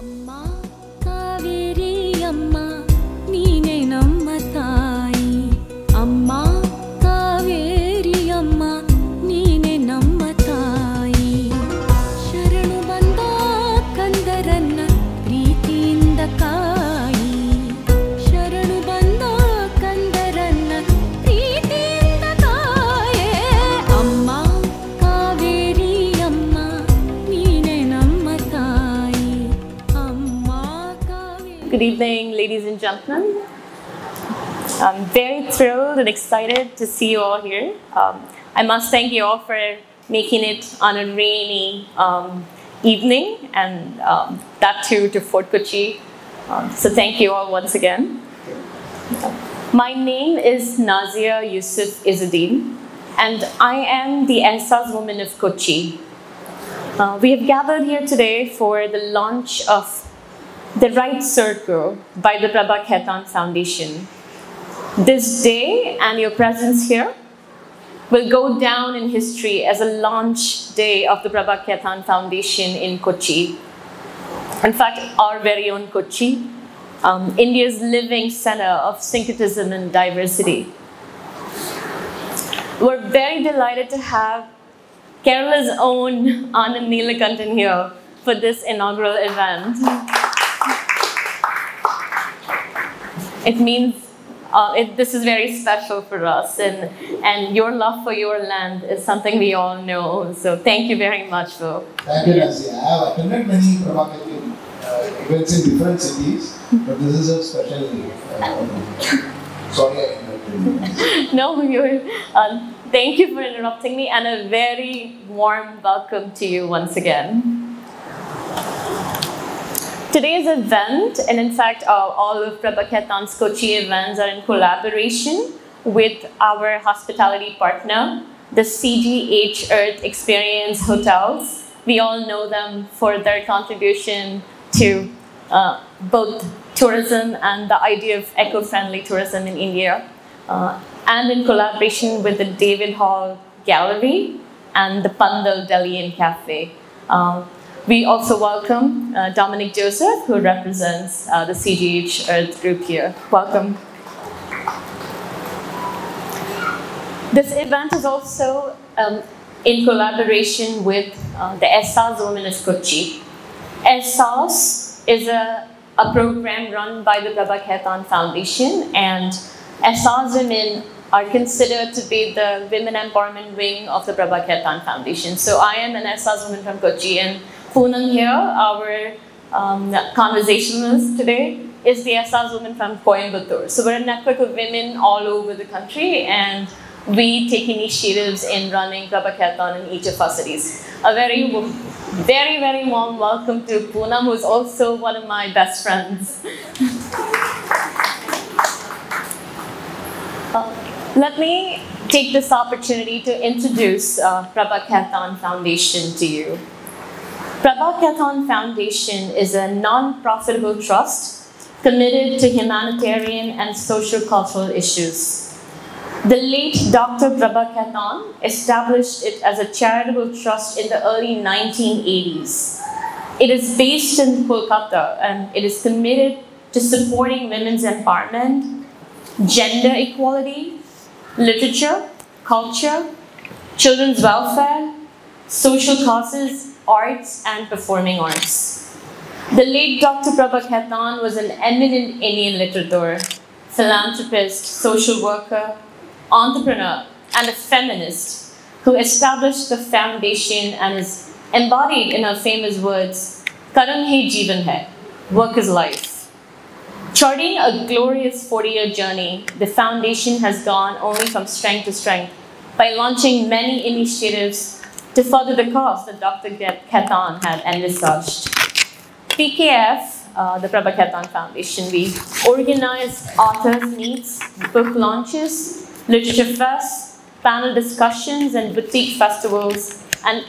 Amma Kaveri Amma Neene Namma Thai Amma Kaveri Amma Neene Namma Thai Sharanu Banda Kandaranna Preetiyinda Kai Sharanu Banda Kandaranna Preetiyinda Kai Amma Kaveri Amma Neene Namma Thai Amma Kaveri. Good evening, ladies and gentlemen. I'm very thrilled and excited to see you all here. I must thank you all for making it on a rainy evening, and that too to Fort Kochi. So thank you all once again. My name is Nazia Yusuf Izzuddin, and I am the Ehsas woman of Kochi. We have gathered here today for the launch of The Right Circle by the Prabha Khaitan Foundation. This day and your presence here will go down in history as a launch day of the Prabha Khaitan Foundation in Kochi. In fact, our very own Kochi, India's living center of syncretism and diversity. We're very delighted to have Kerala's own Anand Neelakantan here for this inaugural event. It means this is very special for us, and your love for your land is something we all know. So thank you very much, Phil. Thank you, Nazia. I have attended many Prabha Khaitan events in different cities, but this is a special. Sorry, I interrupted you. No, thank you for interrupting me, and a very warm welcome to you once again. Today's event, and in fact all of Prabha Khaitan's Kochi events, are in collaboration with our hospitality partner, the CGH Earth Experience Hotels. We all know them for their contribution to both tourism and the idea of eco-friendly tourism in India, and in collaboration with the David Hall Gallery and the Pandal Deli and Cafe. We also welcome Dominic Joseph, who represents the CGH Earth group here. Welcome. This event is also in collaboration with the Ehsas Women of Kochi. Ehsas is a program run by the Prabha Khaitan Foundation, and Ehsas women are considered to be the women empowerment wing of the Prabha Khaitan Foundation. So I am an Ehsas woman from Kochi, and Poonam here, our conversationalist today, is the Ehsas woman from Coimbatore. So we're a network of women all over the country, and we take initiatives in running Prabha Khaitan in each of our cities. A very, very, very warm welcome to Poonam, who's also one of my best friends. Let me take this opportunity to introduce Prabha Khaitan Foundation to you. Prabha Khaitan Foundation is a non-profitable trust committed to humanitarian and social-cultural issues. The late Dr. Prabha Khaitan established it as a charitable trust in the early 1980s. It is based in Kolkata, and it is committed to supporting women's empowerment, gender equality, literature, culture, children's welfare, social causes, arts, and performing arts. The late Dr. Prabha Khaitan was an eminent Indian literature, philanthropist, social worker, entrepreneur, and a feminist who established the foundation and is embodied in her famous words, "Karam hi jeevan hai," work is life. Charting a glorious 40-year journey, the foundation has gone only from strength to strength by launching many initiatives to further the cause that Dr. Khaitan had envisaged. PKF, the Prabha Khaitan Foundation, we organize authors' meets, book launches, literature fests, panel discussions, and boutique festivals, and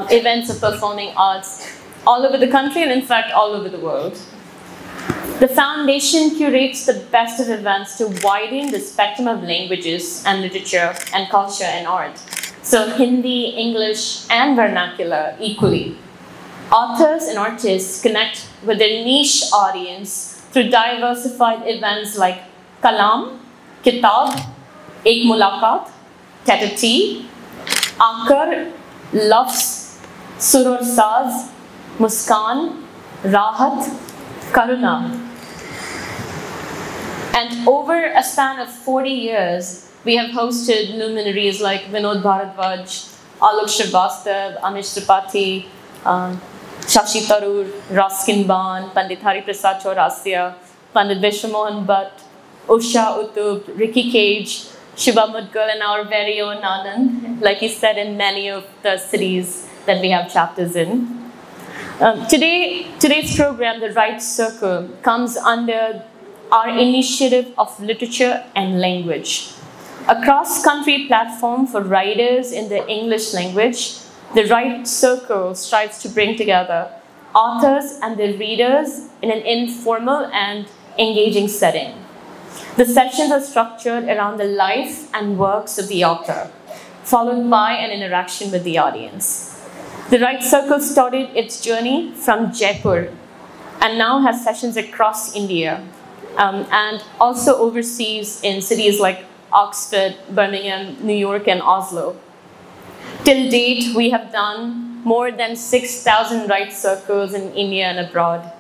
events of performing arts all over the country, and in fact all over the world. The foundation curates the best of events to widen the spectrum of languages and literature and culture and art. So Hindi, English, and vernacular equally. Authors and artists connect with their niche audience through diversified events like Kalam, Kitab, Ek Mulakat, Tete, Akar, Lafz, Surur Saz, Muskan, Rahat, Karuna. And over a span of 40 years, we have hosted luminaries like Vinod Bharadwaj, Alok Srivastav, Amish Tripathi, Shashi Tharoor, Raskin Ban, Pandit Hari Prasad Chaurasya, Pandit Vishwamohan Bhatt, Usha Utub, Ricky Cage, Shiva Mudgal, and our very own Anand, like he said, in many of the cities that we have chapters in. Today's program, The Right Circle, comes under our initiative of literature and language. A cross-country platform for writers in the English language, The Right Circle strives to bring together authors and their readers in an informal and engaging setting. The sessions are structured around the life and works of the author, followed by an interaction with the audience. The Right Circle started its journey from Jaipur and now has sessions across India and also overseas in cities like Oxford, Birmingham, New York, and Oslo. Till date, we have done more than 6,000 Right Circles in India and abroad.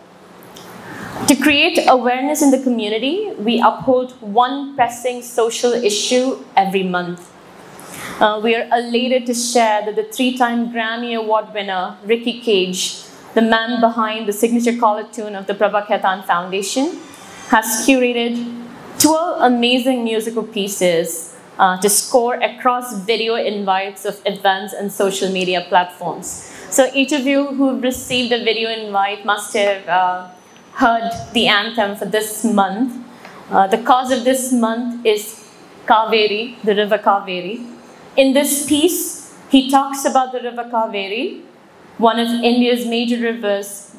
To create awareness in the community, we uphold one pressing social issue every month. We are elated to share that the 3-time Grammy Award winner, Ricky Cage, the man behind the signature collar tune of the Prabha Khaitan Foundation, has curated 12 amazing musical pieces to score across video invites of events and social media platforms. So each of you who received a video invite must have heard the anthem for this month. The cause of this month is Kaveri, the river Kaveri. In this piece, he talks about the river Kaveri, one of India's major rivers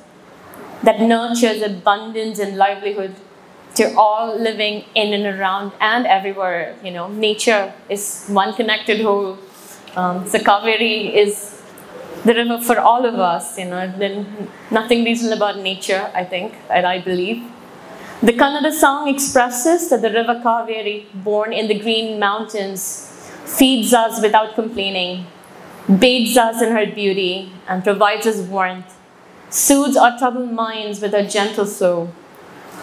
that nurtures abundance and livelihood to all living in and around and everywhere. You know, nature is one connected whole. So Kaveri is the river for all of us. You know, then nothing reasonable about nature, I think, and I believe. The Kannada song expresses that the river Kaveri, born in the green mountains, feeds us without complaining, bathes us in her beauty, and provides us warmth, soothes our troubled minds with her gentle flow.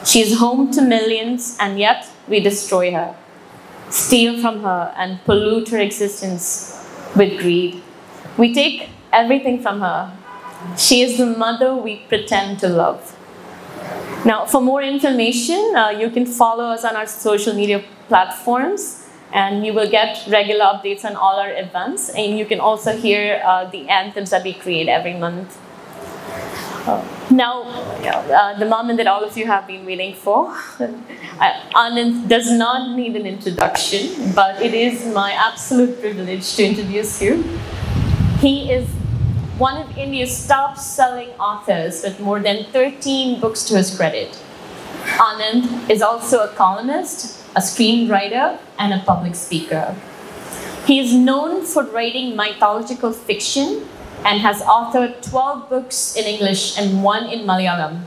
She is home to millions, and yet we destroy her, steal from her, and pollute her existence with greed. We take everything from her. She is the mother we pretend to love. Now, for more information, you can follow us on our social media platforms, and you will get regular updates on all our events, and you can also hear the anthems that we create every month. Now, the moment that all of you have been waiting for. Anand does not need an introduction, but it is my absolute privilege to introduce you. He is one of India's top-selling authors with more than 13 books to his credit. Anand is also a columnist, a screenwriter, and a public speaker. He is known for writing mythological fiction and has authored 12 books in English and 1 in Malayalam.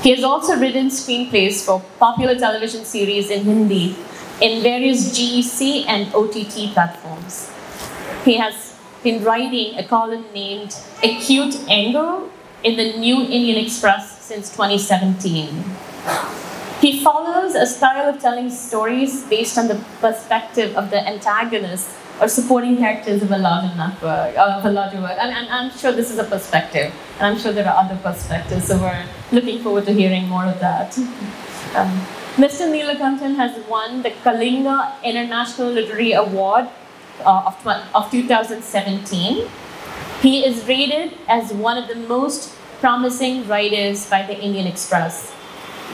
He has also written screenplays for popular television series in Hindi in various GEC and OTT platforms. He has been writing a column named Acute Angle in the New Indian Express since 2017. He follows a style of telling stories based on the perspective of the antagonist or supporting characters of a larger network, of a larger work. And I'm sure this is a perspective, and I'm sure there are other perspectives, so we're looking forward to hearing more of that. Mr. Neelakantan has won the Kalinga International Literary Award of 2017. He is rated as one of the most promising writers by the Indian Express.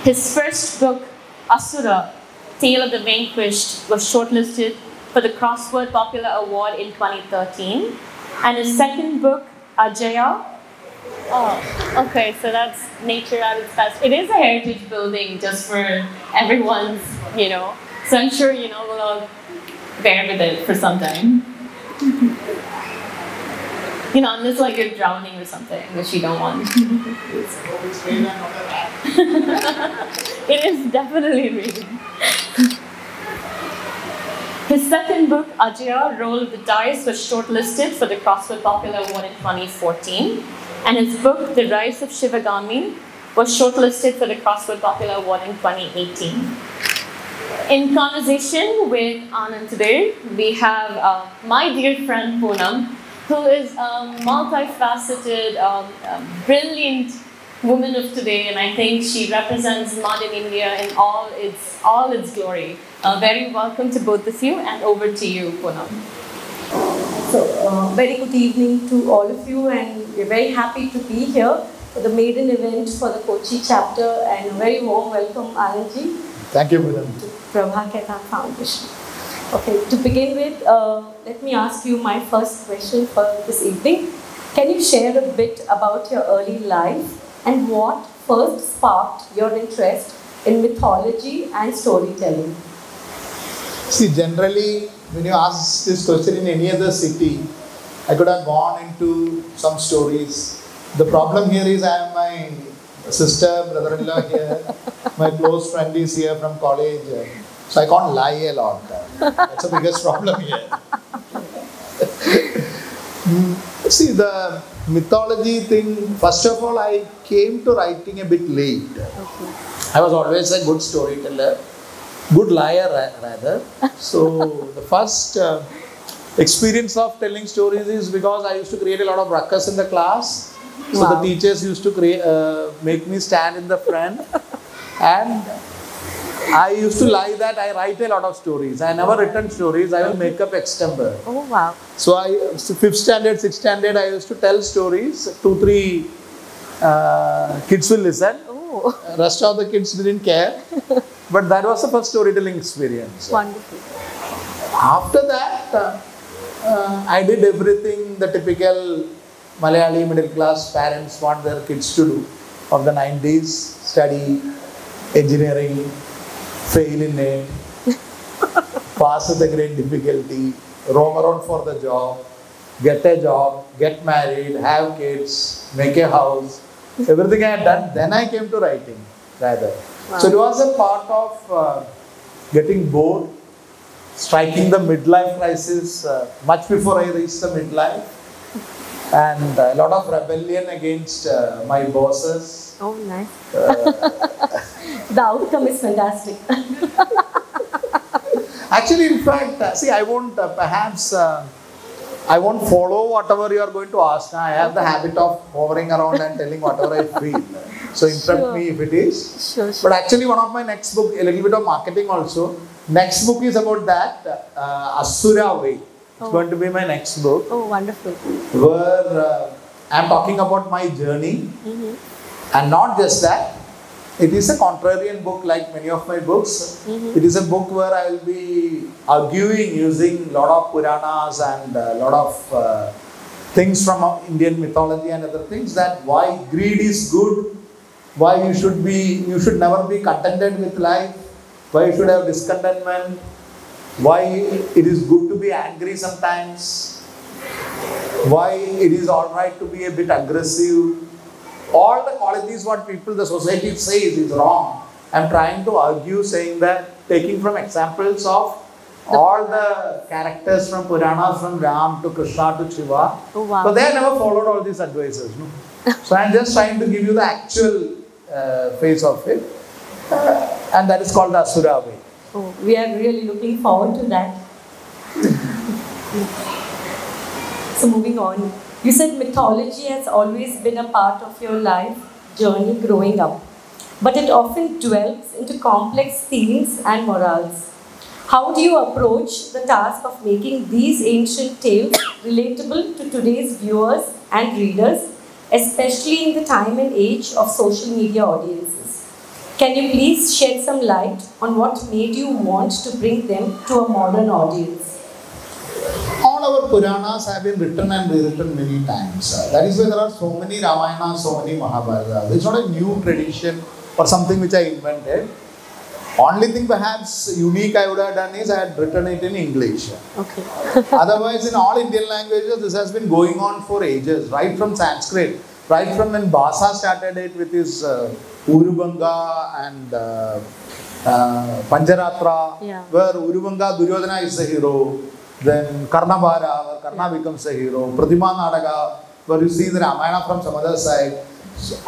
His first book, Asura, Tale of the Vanquished, was shortlisted for the Crossword Popular Award in 2013. And his second book, Ajaya, okay, so that's Nature at its best. It is a heritage building just for everyone's, so I'm sure, we'll all bear with it for some time. You know, unless like you're drowning or something, which you don't want. It is definitely reading. His second book, Ajaya, Roll of the Dice, was shortlisted for the CrossFit Popular Award in 2014. And his book, The Rise of Shivagami, was shortlisted for the CrossFit Popular Award in 2018. In conversation with Anand today, we have my dear friend Poonam, who is a multifaceted, brilliant woman of today, and I think she represents modern India in all its glory. Very welcome to both of you, and over to you, Poonam. So, very good evening to all of you, and we're very happy to be here for the maiden event for the Kochi chapter, and a very warm welcome, Anandji. Thank you, Madam. To Prabha Khaitan Foundation. Okay, to begin with, let me ask you my first question for this evening. Can you share a bit about your early life and what first sparked your interest in mythology and storytelling? See, generally, when you ask this question in any other city, I could have gone into some stories. The problem here is I have my sister, brother-in-law here, my close friend is here from college, so I can't lie a lot. That's the biggest problem here. See, the mythology thing, first of all, I came to writing a bit late. Okay. I was always a good storyteller, good liar rather. So the first experience of telling stories is because I used to create a lot of ruckus in the class. So Wow. the teachers used to make me stand in the front, and I used to lie that I write a lot of stories. I never written stories, I will make up extemporary. Oh, wow. So 5th standard, 6th standard, I used to tell stories. 2-3 kids will listen. Oh, Rest of the kids didn't care. But that was the first storytelling experience. wonderful. After that, I did everything the typical Malayali middle class parents want their kids to do of the 90s. Study, engineering, fail in it, pass with a great difficulty, roam around for the job, get a job, get married, have kids, make a house. Everything I had done, then I came to writing rather. Wow. So it was a part of getting bored, striking the midlife crisis much before I reached the midlife, and a lot of rebellion against my bosses. Oh, nice. The outcome is fantastic. Actually, in fact, see, I won't I won't follow whatever you are going to ask. I have the habit of hovering around and telling whatever I feel. So interrupt Sure. me if it is. Sure, But sure. actually, one of my next book, a little bit of marketing also. Next book is about that Asura way. It's Oh. going to be my next book, Oh, wonderful. where I'm talking about my journey, and not just that. It is a contrarian book, like many of my books. It is a book where I will be arguing using a lot of Puranas and a lot of things from Indian mythology and other things, that why greed is good, why you should never be contented with life, why you should have discontentment, why it is good to be angry sometimes, why it is alright to be a bit aggressive. All the qualities what the society says is wrong. I'm trying to argue, saying that, taking from examples of all the characters from Puranas, from Ram to Krishna to Shiva. Oh, wow. So they have never followed all these advices. No? So I'm just trying to give you the actual face of it. And that is called the Asura way. Oh, we are really looking forward to that. So moving on, you said mythology has always been a part of your life journey growing up, but it often dwells into complex themes and morals. How do you approach the task of making these ancient tales relatable to today's viewers and readers, especially in the time and age of social media audiences? Can you please shed some light on what made you want to bring them to a modern audience? All our Puranas have been written and rewritten many times. That is why there are so many Ramayanas, so many Mahabharatas. It's not a new tradition or something which I invented. Only thing perhaps unique I would have done is I had written it in English. Okay. Otherwise, in all Indian languages, this has been going on for ages, right from Sanskrit, right from when Bhasa started it with his Urubanga and Panjaratra, Yeah. where Urubanga Duryodhana is the hero, then Karnabhara, where Karna becomes the hero, Pratima Nadaga, where you see the Ramayana from some other side.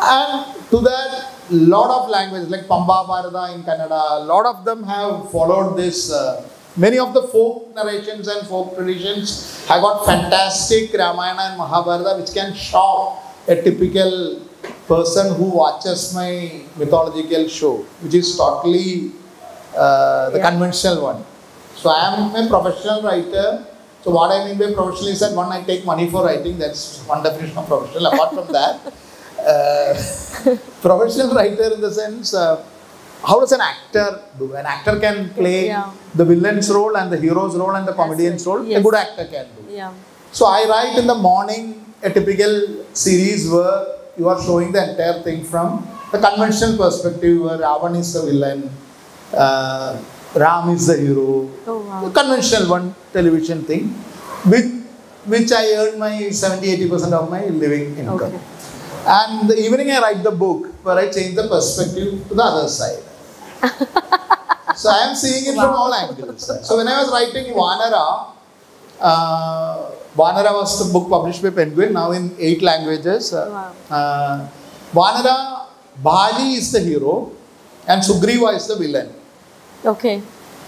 And to that, lot of languages like Pamba Bharata in Kannada, a lot of them have followed this. Many of the folk narrations and folk traditions have got fantastic Ramayana and Mahabharata which can shock a typical person who watches my mythological show, which is totally the conventional one. So I am a professional writer. So what I mean by professional is that one, I take money for writing. That's one definition of professional. Apart from that, professional writer in the sense, how does an actor do? An actor can play the villain's role and the hero's role and the comedian's role. Yes. A good actor can do. Yeah. So I write in the morning a typical series where you are showing the entire thing from the conventional perspective, where Ravan is the villain, Ram is the hero. Oh, wow. The conventional one television thing, which I earn my 70-80% of my living income. Okay. And the evening I write the book where I change the perspective to the other side. So I am seeing it from all angles. So when I was writing Vanara, Vanara was the book published by Penguin, now in 8 languages. Vanara, Bali is the hero and Sugriva is the villain. Okay.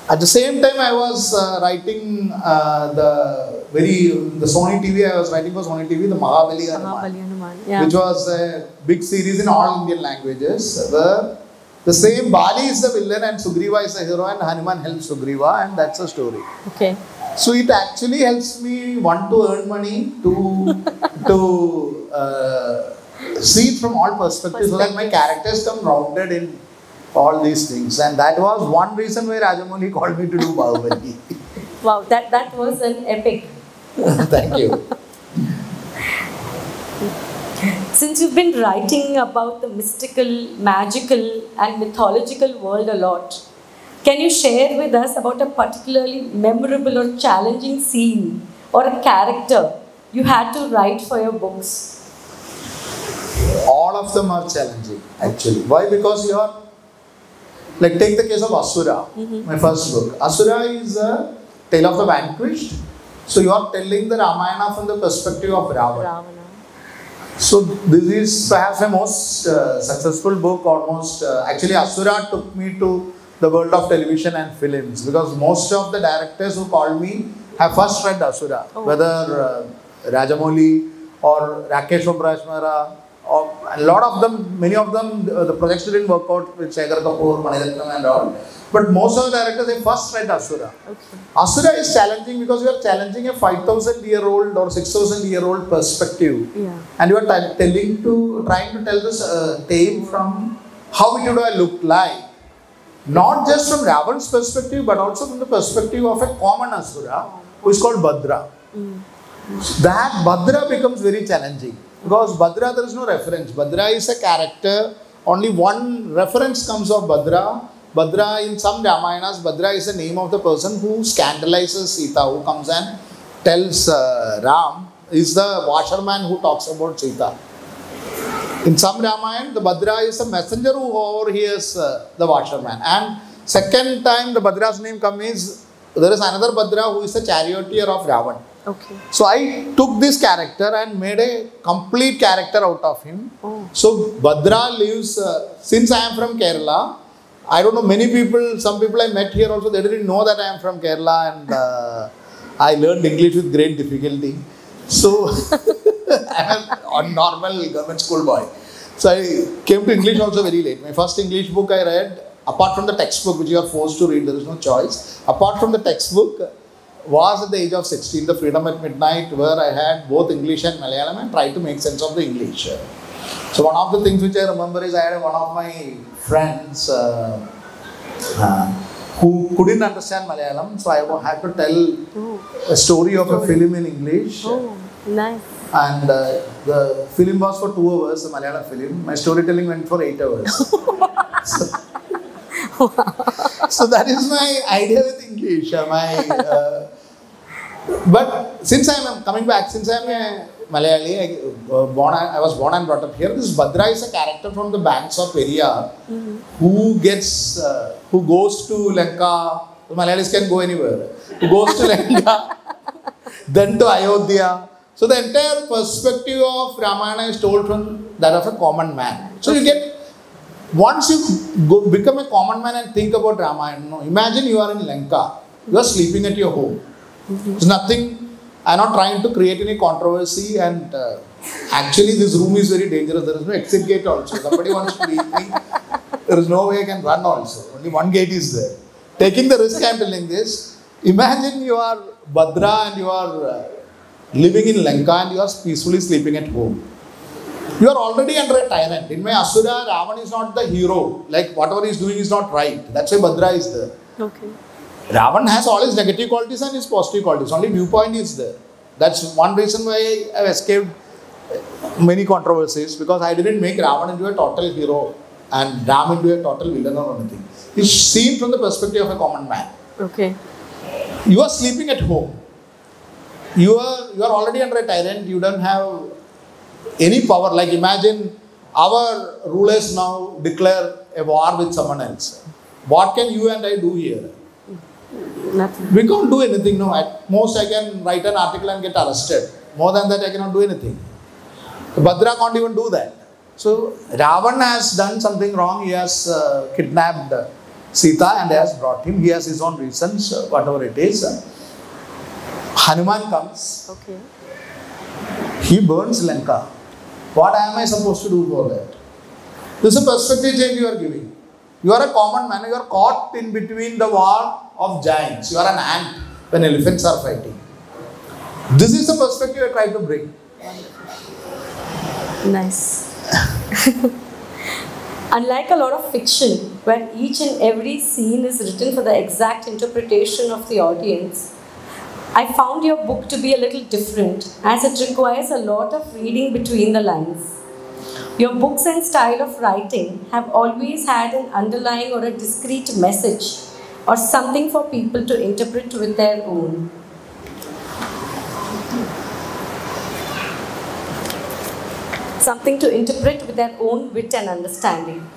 At the same time, I was writing the Sony TV. I was writing for Sony TV the Mahabali Hanuman, which was a big series in all Indian languages. Where the same Bali is the villain and Sugriva is the hero, and Hanuman helps Sugriva, and that's the story. Okay. So it actually helps me, one, to earn money, to see it from all perspectives, so that my characters come rounded in all these things. And that was one reason why Rajamouli called me to do Bahubali. Wow, that was an epic. Thank you. Since you've been writing about the mystical, magical and mythological world a lot, can you share with us about a particularly memorable or challenging scene or a character you had to write for your books? All of them are challenging, actually. Why? Because you are, like, take the case of Asura, my first book. Asura is a tale of the vanquished. So you are telling the Ramayana from the perspective of Ravana. So this is perhaps the most successful book, almost. Actually, Asura took me to the world of television and films, because most of the directors who called me have first read Asura, whether Rajamouli or Rakesh Oberoi, or a lot of them, many of them, the projects didn't work out with Shekhar Kapoor, Maniratnam and all. But most of the directors, they first read Asura. Okay. Asura is challenging because you are challenging a 5,000-year-old or 6,000-year-old perspective. Yeah. And you are trying to tell this tale from how it would have looked like. Not just from Ravan's perspective, but also from the perspective of a common Asura, who is called Bhadra. That Bhadra becomes very challenging. Because Bhadra, there is no reference. Bhadra is a character. Only one reference comes of Bhadra. Bhadra, in some Ramayanas, Bhadra is the name of the person who scandalizes Sita, who comes and tells Ram, is the washerman who talks about Sita. In some Ramayana, the Bhadra is a messenger who overhears the washerman. And second time the Bhadra's name comes is, there is another Bhadra who is the charioteer of Ravan. Okay. So I took this character and made a complete character out of him. So Bhadra lives, since I am from Kerala, I don't know, many people, some people I met here also, they didn't know that I am from Kerala, and I learned English with great difficulty. So I am a normal government school boy. So I came to English also very late. My first English book I read, apart from the textbook which you are forced to read, there is no choice. Apart from the textbook, was at the age of 16, the Freedom at Midnight, where I had both English and Malayalam and tried to make sense of the English. So one of the things which I remember is I had one of my friends who couldn't understand Malayalam, so I had to tell a story of a film in English. Oh, nice. And the film was for 2 hours, the Malayalam film. My storytelling went for 8 hours. So that is my idea with English. But since I am coming back, since I am a Malayali, I was born and brought up here. This Bhadra is a character from the banks of Periyar who goes to Lanka. The Malayalis can go anywhere. Who goes to Lanka, then to Ayodhya. So the entire perspective of Ramayana is told from that of a common man. So you get, once you become a common man and think about Ramayana, imagine you are in Lanka, you are sleeping at your home. There's nothing, I'm not trying to create any controversy, and actually this room is very dangerous. There is no exit gate also. Somebody wants to leave me, there is no way I can run also. Only one gate is there. Taking the risk, I am telling this. Imagine you are Bhadra and you are living in Lanka and you are peacefully sleeping at home. You are already under a tyrant. In my Asura, Ravan is not the hero. Like whatever he is doing is not right. That's why Bhadra is there. Okay. Ravan has all his negative qualities and his positive qualities. Only viewpoint is there. That's one reason why I have escaped many controversies, because I didn't make Ravan into a total hero and Ram into a total villain or anything. It's seen from the perspective of a common man. Okay. You are sleeping at home. You are already under a tyrant. You don't have any power. Like imagine our rulers now declare a war with someone else. What can you and I do here? Nothing. We can't do anything. No, at most I can write an article and get arrested. More than that I cannot do anything. Bhadra can't even do that. So Ravan has done something wrong. He has kidnapped Sita and has brought him. He has his own reasons, whatever it is. Hanuman comes. Okay. He burns Lanka. What am I supposed to do for that? This is a perspective change you are giving. You are a common man. You are caught in between the war of giants. You are an ant when elephants are fighting. This is the perspective I try to bring. Nice. Unlike a lot of fiction, where each and every scene is written for the exact interpretation of the audience, I found your book to be a little different, as it requires a lot of reading between the lines. Your books and style of writing have always had an underlying or a discrete message, or something for people to interpret with their own. Something to interpret with their own wit and understanding.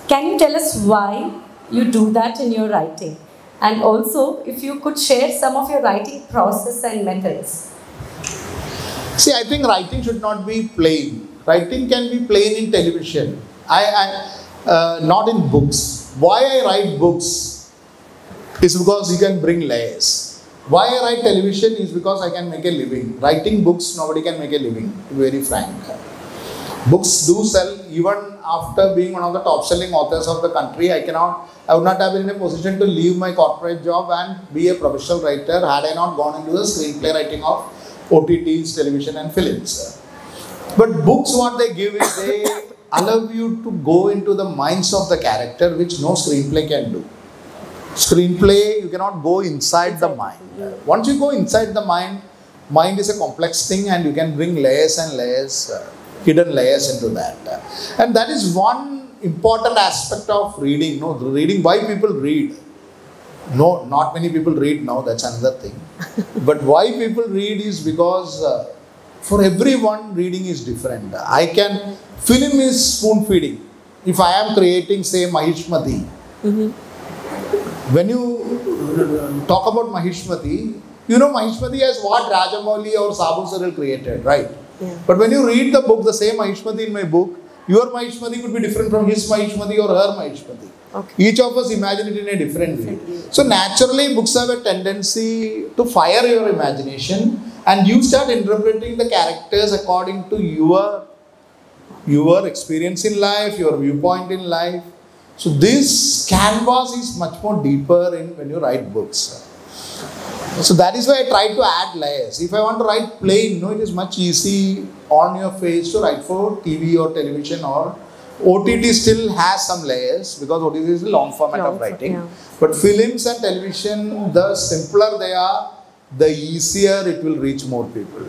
Can you tell us why you do that in your writing? And also, if you could share some of your writing process and methods. See, I think writing should not be plain. Writing can be plain in television. Not in books. Why I write books is because you can bring layers. Why I write television is because I can make a living. Writing books, nobody can make a living, to be very frank. Books do sell. Even after being one of the top selling authors of the country, I would not have been in a position to leave my corporate job and be a professional writer had I not gone into the screenplay writing of OTTs, television and films. But books, what they give is they allow you to go into the minds of the character, which no screenplay can do. Screenplay, you cannot go inside the mind. Once you go inside the mind is a complex thing and you can bring layers and layers, hidden layers into that. And that is one important aspect of reading. No, reading, why people read. No, not many people read now, that's another thing. But why people read is because for everyone reading is different. Film is spoon feeding. If I am creating, say, Mahishmati, when you talk about Mahishmati, you know Mahishmati as what Rajamouli or Sabu Saril created, right? Yeah. But when you read the book, the same Mahishmati in my book, your Mahishmati could be different from his Mahishmati or her Mahishmati. Okay. Each of us imagine it in a different way. So naturally, books have a tendency to fire your imagination and you start interpreting the characters according to your experience in life, your viewpoint in life. So this canvas is much more deeper when you write books. So that is why I try to add layers. If I want to write plain, it is much easy on your face to write for TV or television, or OTT still has some layers because OTT is a long format of writing. Yeah. But films and television, the simpler they are, the easier it will reach more people.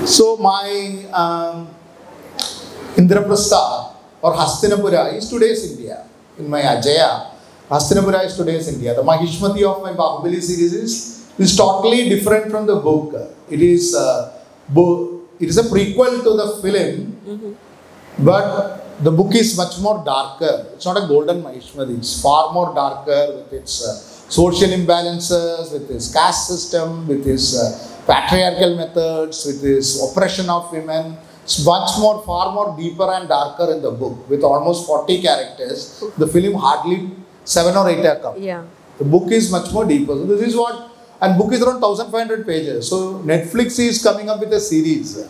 So my Indraprastha or Hastinapura is today's India. in my Ajaya. Hastinapura is today's India. The Mahishmati of my Bahubali series is totally different from the book. It is a prequel to the film, but the book is much more darker. It's not a golden Mahishmati. It's far more darker with its social imbalances, with its caste system, with its patriarchal methods, with its oppression of women. It's much more, far more deeper and darker in the book with almost 40 characters. The film hardly 7 or 8 come. Yeah. The book is much more deeper. So this is what, and book is around 1500 pages. So Netflix is coming up with a series.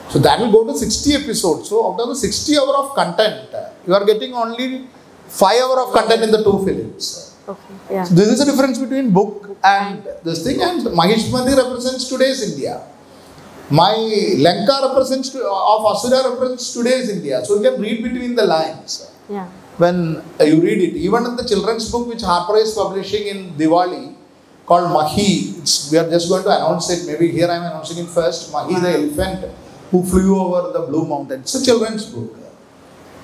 So that will go to 60 episodes. So out of the 60 hours of content, you are getting only 5 hours of content in the 2 films. Okay. Yeah. So this is the difference between book and this thing. And Mahishmati represents today's India. My Lanka represents of Asura represents today's India. So you can read between the lines. Yeah. When you read it, even in the children's book which Harper is publishing in Diwali called Mahi, we are just going to announce it. Maybe here I am announcing it first. Mahi, the elephant who flew over the Blue Mountain. It's a children's book.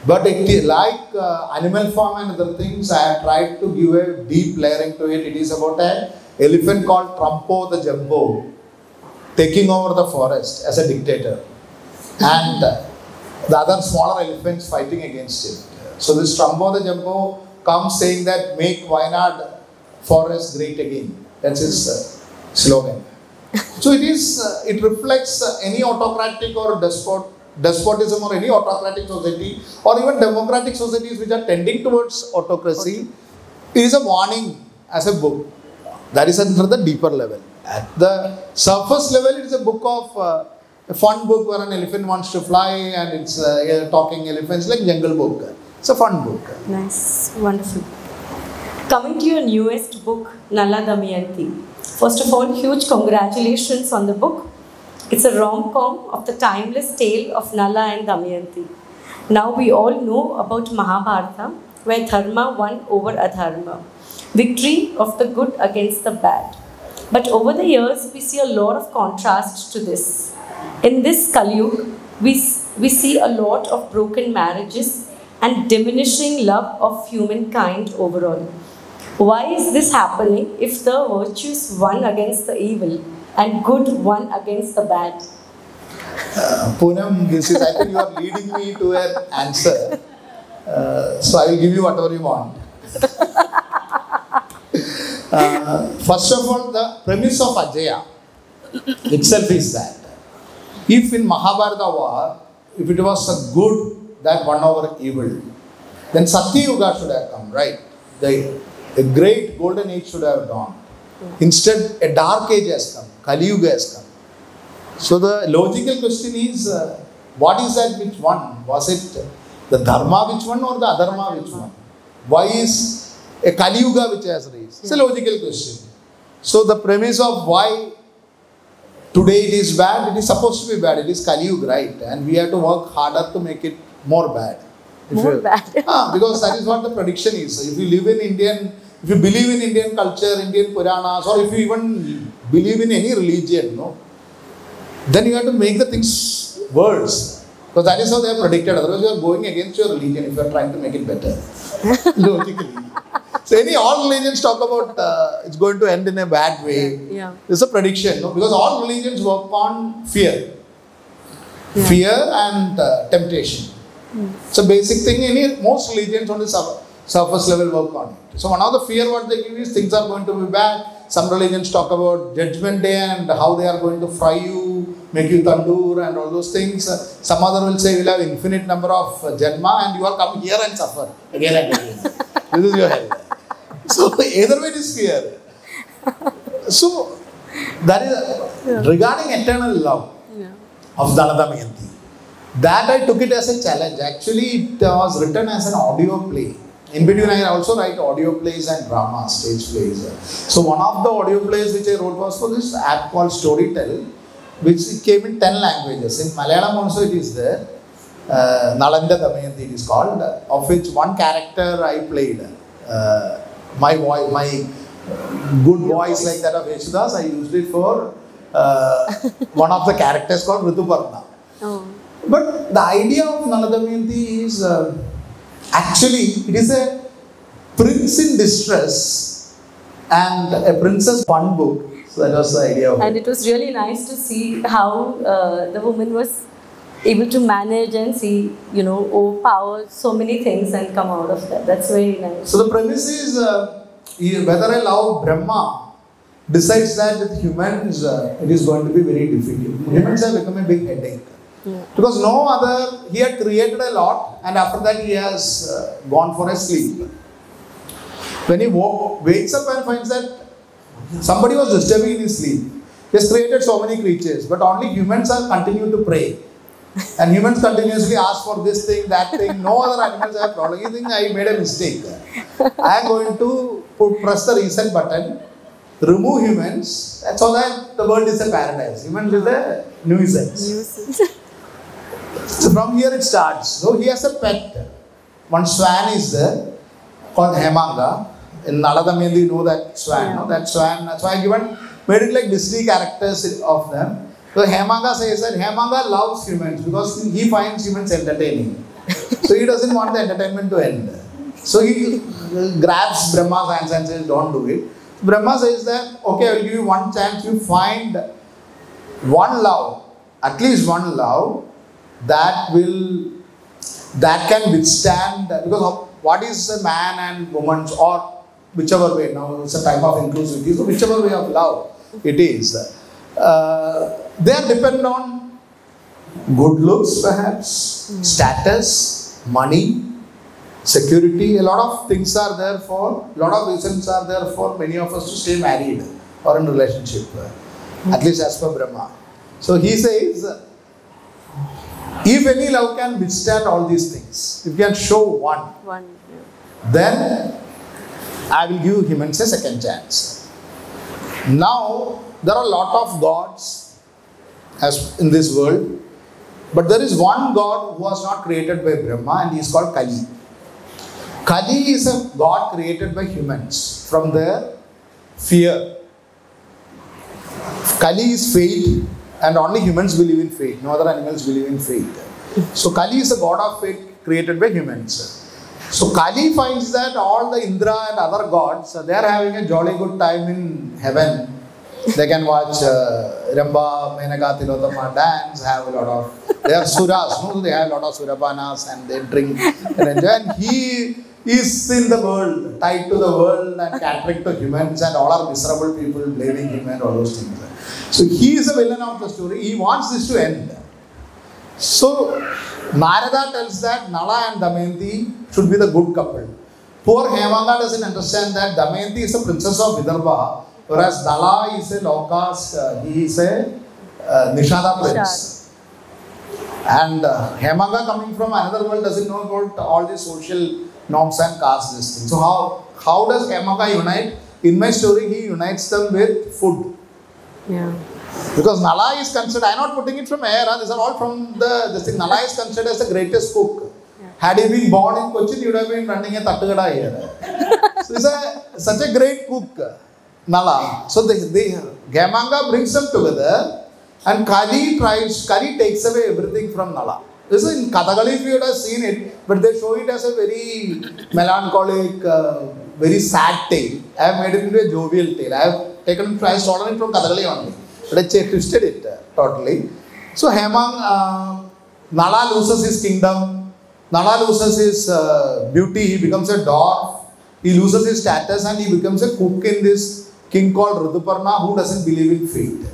But it, like Animal Farm and other things, I have tried to give a deep layering to it. It is about an elephant called Trumpo the Jumbo taking over the forest as a dictator. And the other smaller elephants fighting against it. So this Trumpo the Jumbo comes saying that make Wayanad forest great again. That's his slogan. So it reflects any autocratic or despotism or any autocratic society or even democratic societies which are tending towards autocracy. It is a warning as a book. That is under the deeper level. At the surface level, it is a book of a fun book where an elephant wants to fly and it's talking elephants like Jungle Book. It's a fun book. Nice, wonderful. Coming to your newest book, Nala Damayanti. First of all, huge congratulations on the book. It's a rom-com of the timeless tale of Nala and Damayanti. Now we all know about Mahabharata, where Dharma won over Adharma. Victory of the good against the bad. But over the years, we see a lot of contrast to this. In this Kaliyug, we see a lot of broken marriages and diminishing love of humankind overall. Why is this happening if the virtues won against the evil and good won against the bad? Poonam, I think you are leading me to an answer. So I will give you whatever you want. First of all, the premise of Ajaya itself is that if in Mahabharata war, if it was a good that won over evil, then Satya Yuga should have come, right? The great golden age should have dawned. Instead, a dark age has come. Kali Yuga has come. So the logical question is, what is that which won? Was it the Dharma which won or the Adharma which won? Why is a Kali Yuga which has raised? It's a logical question. So the premise of why today it is bad, it is supposed to be bad. It is Kali Yuga, right? And we have to work harder to make it more bad. Because that is what the prediction is. If you live in if you believe in Indian culture, Indian Puranas, or if you even believe in any religion, then you have to make the things worse. Because that is how they are predicted. Otherwise, you are going against your religion if you are trying to make it better. Logically. So all religions talk about it's going to end in a bad way. Yeah. It's a prediction. Because all religions work on fear. Yeah. Fear and temptation. It's a basic thing. Most religions on the surface level work on it. So one of the fear what they give is things are going to be bad. Some religions talk about judgment day and how they are going to fry you, make you tandoor and all those things. Some other will say we'll have infinite number of janma and you are come here and suffer again and again. This is your hell. So either way it is fear. So that is regarding eternal love of Nala Damayanti. That I took it as a challenge. Actually, it was written as an audio play. In between, I also write audio plays and drama, stage plays. So one of the audio plays which I wrote was for this app called Storytell, which came in 10 languages. In Malayalam also it is there. Nalanda Damayanti it is called, of which one character I played. My good voice like that of Yesudas, I used it for one of the characters called Rituparna. But the idea of Nala Damayanti is actually it is a Prince in Distress and a Princess Fun book. So that was the idea of And it. it was really nice to see how the woman was able to manage and see, overpower so many things and come out of that. That's very nice. So the premise is whether I love Brahma decides that with humans it is going to be very difficult. Humans have become a big headache. Yeah. Because no other, he had created a lot and after that he has gone for a sleep. When he wakes up and finds that somebody was disturbing in his sleep. He has created so many creatures, but only humans are continuing to pray. And humans continuously ask for this thing, that thing. No other animals have problem. You think I made a mistake? I am going to press the reset button, remove humans, and so that the world is a paradise. Humans is a nuisance. So from here it starts. So he has a pet. One swan is there called Hemanga. In Nala Damayanti, you know that swan. Yeah. No? That swan. That's why I made it like Disney characters of them. So Hemanga says that Hemanga loves humans because he finds humans entertaining. So he doesn't want the entertainment to end. So he grabs Brahma's hands and says, don't do it. Brahma says that, okay, I will give you one chance. You find one love, at least one love that can withstand, because what is a man and woman's, or whichever way, now it's a type of inclusivity, so whichever way of love it is, they are dependent on good looks perhaps, status, money, security. A lot of things are there for, a lot of reasons are there for many of us to stay married or in relationship, at least as per Brahma. So he says, if any love can withstand all these things, if you can show one, then I will give humans a second chance. Now, there are a lot of gods as in this world, but there is one god who was not created by Brahma and he is called Kali. Kali is a god created by humans from their fear. Kali is fate and only humans believe in fate, no other animals believe in fate. So Kali is a god of fate created by humans. So Kali finds that all the Indra and other gods, they are having a jolly good time in heaven. They can watch Ramba, Menaka, Tilotama dance, have a lot of, they are suras, no? They have a lot of surapanas and they drink and enjoy. And he is in the world, tied to the world and catering to humans, and all are miserable people blaming him and all those things. So he is a villain of the story. He wants this to end. So Narada tells that Nala and Damayanti should be the good couple. Poor Hemanga doesn't understand that Damayanti is a princess of Vidarbha, whereas Nala is a low caste, he is a Nishada prince. And Hemanga coming from another world doesn't know about all these social norms and caste this thing. So how does Hemanga unite? In my story, he unites them with food. Yeah. Because Nala is considered, I am not putting it from air, these are all from this thing. Nala is considered as the greatest cook. Yeah. Had he been born in Kochi, he would have been running a tattugada here. So he is such a great cook, Nala. So Hemanga brings them together and Kali takes away everything from Nala. This is in Kathakali, if you would have seen it, but they show it as a very melancholic, very sad tale. I have made it into a jovial tale. I stolen it from Kathakali only. But I twisted it totally. So Nala loses his kingdom, Nala loses his beauty, he becomes a dwarf, he loses his status and he becomes a cook in this king called Rituparna who doesn't believe in fate.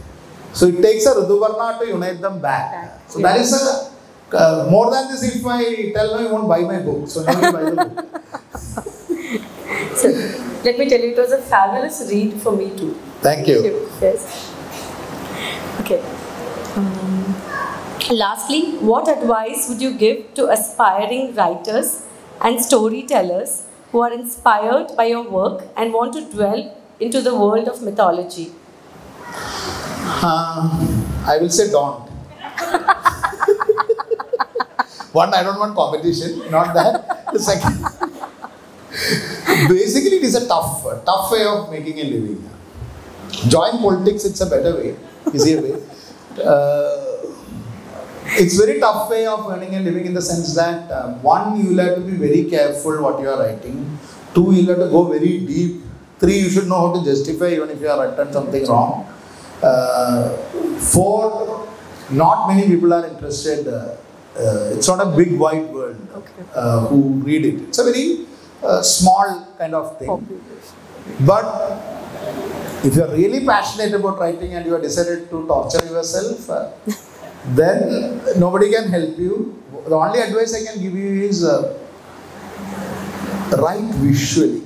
So it takes a Rituparna to unite them back. So that is more than this, if I tell you won't buy my book, so now you buy the book. So let me tell you, it was a fabulous read for me too. Thank you. Yes. Okay. Lastly, what advice would you give to aspiring writers and storytellers who are inspired by your work and want to dwell into the world of mythology? I will say don't. One, I don't want competition, not that. The second, basically it is a tough way of making a living. Join politics, it's a better way, easier way. It's very tough way of earning a living in the sense that one, you will have to be very careful what you are writing. 2, you'll have to go very deep. 3, you should know how to justify even if you have written something wrong. 4, not many people are interested. It's not a big wide world who read it. It's a very small kind of thing. But if you are really passionate about writing and you have decided to torture yourself, then nobody can help you. The only advice I can give you is write visually.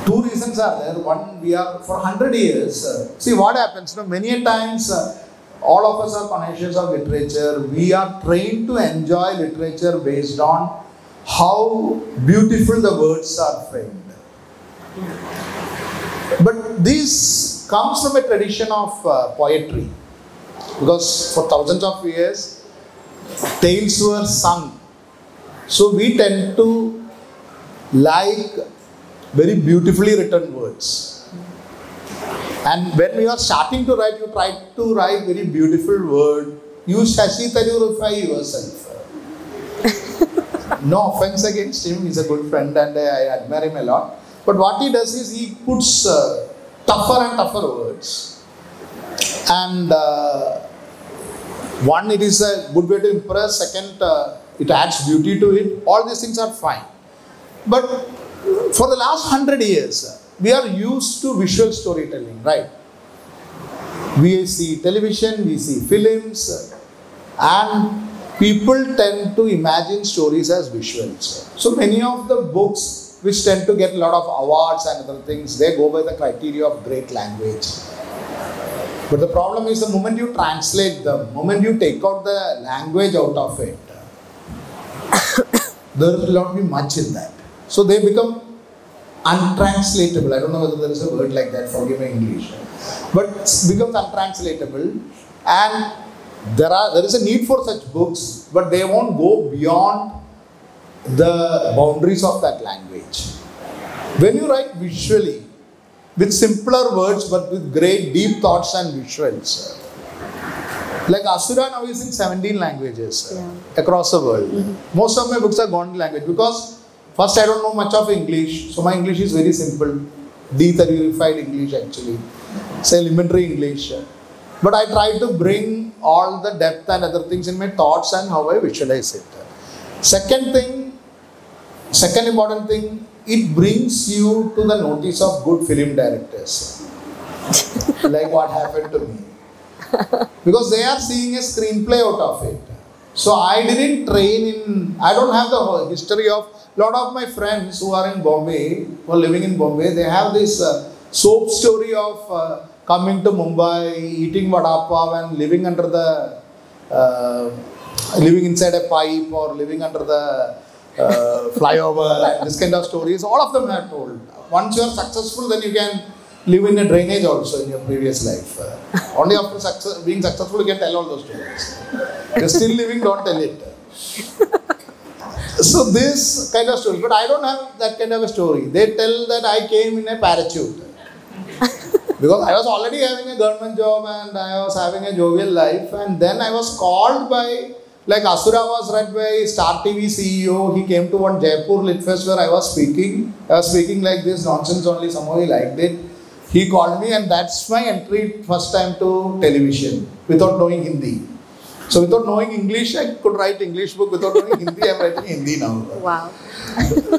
2 reasons are there. One, we are for 100 years. See what happens. Many a times, all of us are connoisseurs of literature. We are trained to enjoy literature based on how beautiful the words are framed. But this comes from a tradition of poetry. Because for thousands of years, tales were sung. So we tend to like very beautifully written words. And when you are starting to write, you try to write very beautiful word. You Shashitharify yourself. No offense against him, he's a good friend and I admire him a lot. But what he does is he puts tougher and tougher words. And one, it is a good way to impress. Second, it adds beauty to it. All these things are fine. But for the last 100 years, we are used to visual storytelling, right? We see television, we see films, and people tend to imagine stories as visuals. So many of the books which tend to get a lot of awards and other things, they go by the criteria of great language. But the problem is the moment you translate them, the moment you take out the language out of it, there will not be much in that. So they become untranslatable. I don't know whether there is a word like that, forgive my English. But it becomes untranslatable, and there is a need for such books, but they won't go beyond the boundaries of that language. When you write visually, with simpler words but with great deep thoughts and visuals, like Asura now is in 17 languages across the world. Most of my books are gone in language because first I don't know much of English, so my English is very simple, de-terrified English actually. It's elementary English. But I try to bring all the depth and other things in my thoughts and how I visualize it. Second important thing, it brings you to the notice of good film directors. Like what happened to me. Because they are seeing a screenplay out of it. So I didn't train in, I don't have the history of, a lot of my friends who are in Bombay, who are living in Bombay, they have this soap story of coming to Mumbai, eating vada pav and living under the, living inside a pipe or living under the flyover and this kind of stories. All of them are told. Once you are successful, then you can live in a drainage also in your previous life. Only after being successful, you can tell all those stories. You're still living, don't tell it. So this kind of story, but I don't have that kind of a story. They tell that I came in a parachute. Because I was already having a government job and I was having a jovial life, and then I was called by, like Asura was read by Star TV CEO. He came to one Jaipur Lit Fest where I was speaking. I was speaking like this nonsense only, somehow he liked it. He called me, and that's my entry first time to television without knowing Hindi. So without knowing English, I could write English book. Without knowing Hindi, I am writing Hindi now. Wow.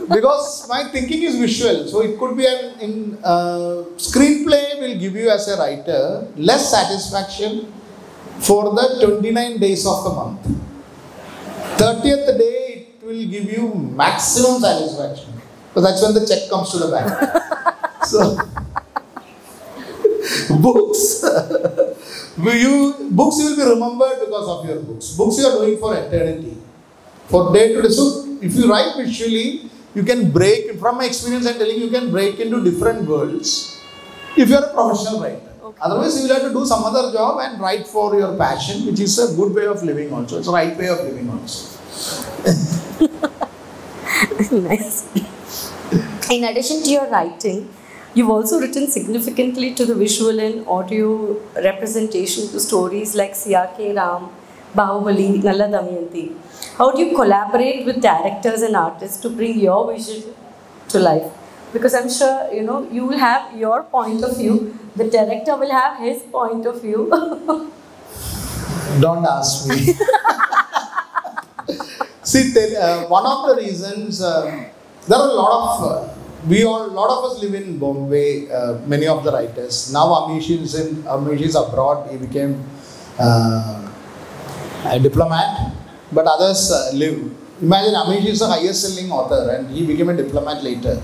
Because my thinking is visual. So it could be an screenplay will give you as a writer less satisfaction for the 29 days of the month. 30th day, it will give you maximum satisfaction. Because that's when the check comes to the bank. So, books you will be remembered because of your books. Books you are doing for eternity. For day to day. So, if you write visually, you can break, from my experience I'm telling you, you can break into different worlds if you are a professional writer. Okay. Otherwise, you will have to do some other job and write for your passion, which is a good way of living also. It's a right way of living also. Nice. In addition to your writing, you've also written significantly to the visual and audio representation to stories like Siya Ke Ram, Bahubali, Nalla Damayanti. How do you collaborate with directors and artists to bring your vision to life? Because I'm sure, you will have your point of view, the director will have his point of view. Don't ask me. See, one of the reasons, there are a lot of, lot of us live in Bombay, many of the writers. Now Amish is abroad, he became a diplomat, but others live. Imagine Amish is the highest selling author and he became a diplomat later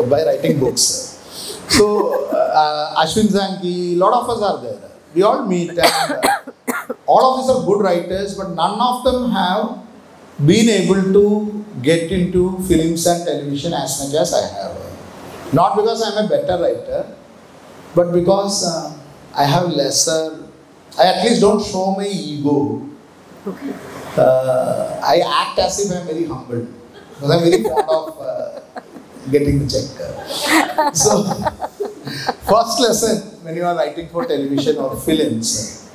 by writing books. So, Ashwin Zanki, a lot of us are there. We all meet and all of us are good writers, but none of them have been able to get into films and television as much as I have. Not because I am a better writer, but because I have lesser, I at least don't show my ego. Okay. I act as if I am very humble, because I am very fond of getting the check. So, first lesson when you are writing for television or films,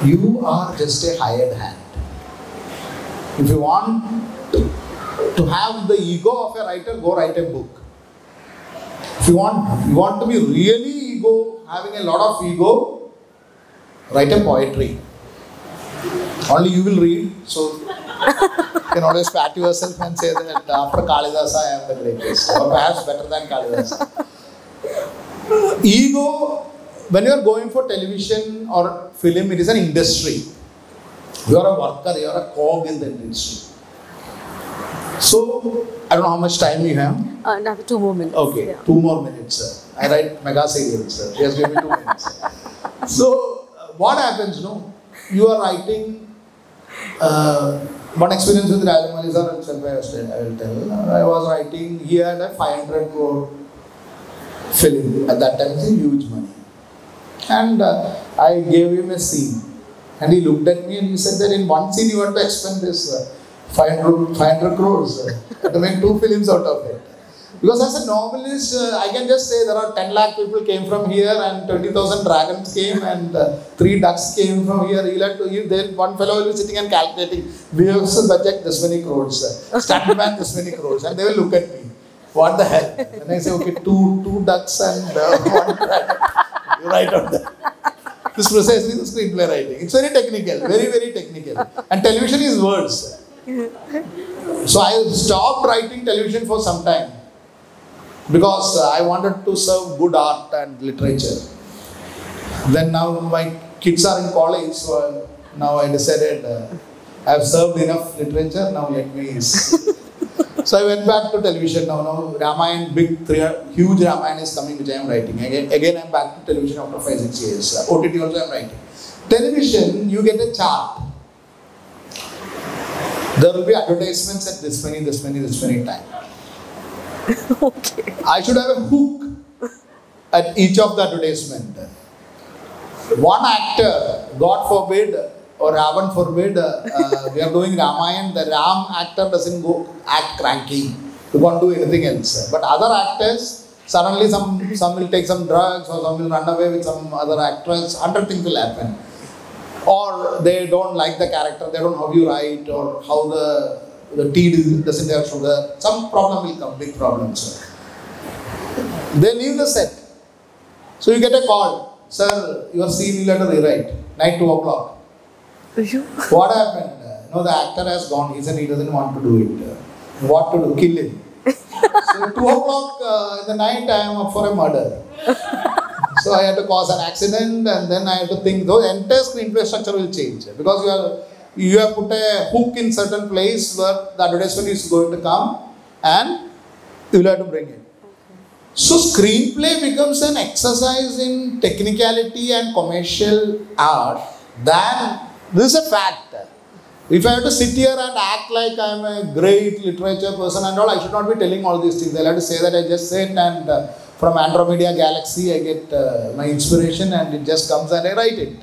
you are just a hired hand. If you want to have the ego of a writer, go write a book. If you want to be really ego, having a lot of ego, write a poetry. Only you will read, so you can always pat yourself and say that after Kalidasa I am the greatest, or perhaps better than Kalidasa. Ego, when you are going for television or film, it is an industry. You are a worker, you are a cog in the industry. So, I don't know how much time you have. Now 2 more minutes. Okay, yeah. 2 more minutes. I write mega serials. She has given me 2 minutes. So, what happens, you are writing. One experience with Rajamali sir itself, I will tell. I was writing, he had a 500 crore film. At that time, it's a huge money. And I gave him a scene. And he looked at me and he said that in one scene you want to expend this 500 crores. To make 2 films out of it. Because as a novelist, I can just say there are 10 lakh people came from here and 20,000 dragons came and 3 ducks came from here. One fellow will be sitting and calculating, we have a budget this many crores, stuntman this many crores, and they will look at me. What the hell? And I say, okay, two ducks and 1 dragon. You write on that. This is precisely the screenplay writing. It's very technical, very, very technical. And television is words. So I stopped writing television for some time. Because I wanted to serve good art and literature. Then now my kids are in college, so now I decided I have served enough literature, now let me... So I went back to television now Ramayana, huge Ramayana is coming which I am writing. Again I am back to television after 5-6 years. OTT also I am writing. Television, you get a chart. There will be advertisements at this many time. Okay. I should have a hook at each of the advertisement. One actor, God forbid, or Ravan forbid, we are doing Ramayana, the Ram actor doesn't go act cranky. He won't do anything else. But other actors, suddenly some will take some drugs or some will run away with some other actress, 100 things will happen. Or they don't like the character, they don't know how you write or how the tea doesn't have sugar. Some problem will come, big problems. They leave the set. So you get a call, sir, your scene you have to rewrite, night 2 o'clock. What happened? No, the actor has gone, he said he doesn't want to do it. What to do? Kill him. So 2 o'clock in the night I am up for a murder. So I had to cause an accident and then I had to think, the entire screenplay structure will change. Because you have put a hook in certain place where the advertisement is going to come and you will have to bring it. So screenplay becomes an exercise in technicality and commercial art. This is a fact. If I have to sit here and act like I am a great literature person and all, I should not be telling all these things. They'll have to say that I just sit and from Andromeda Galaxy I get my inspiration and it just comes and I write it.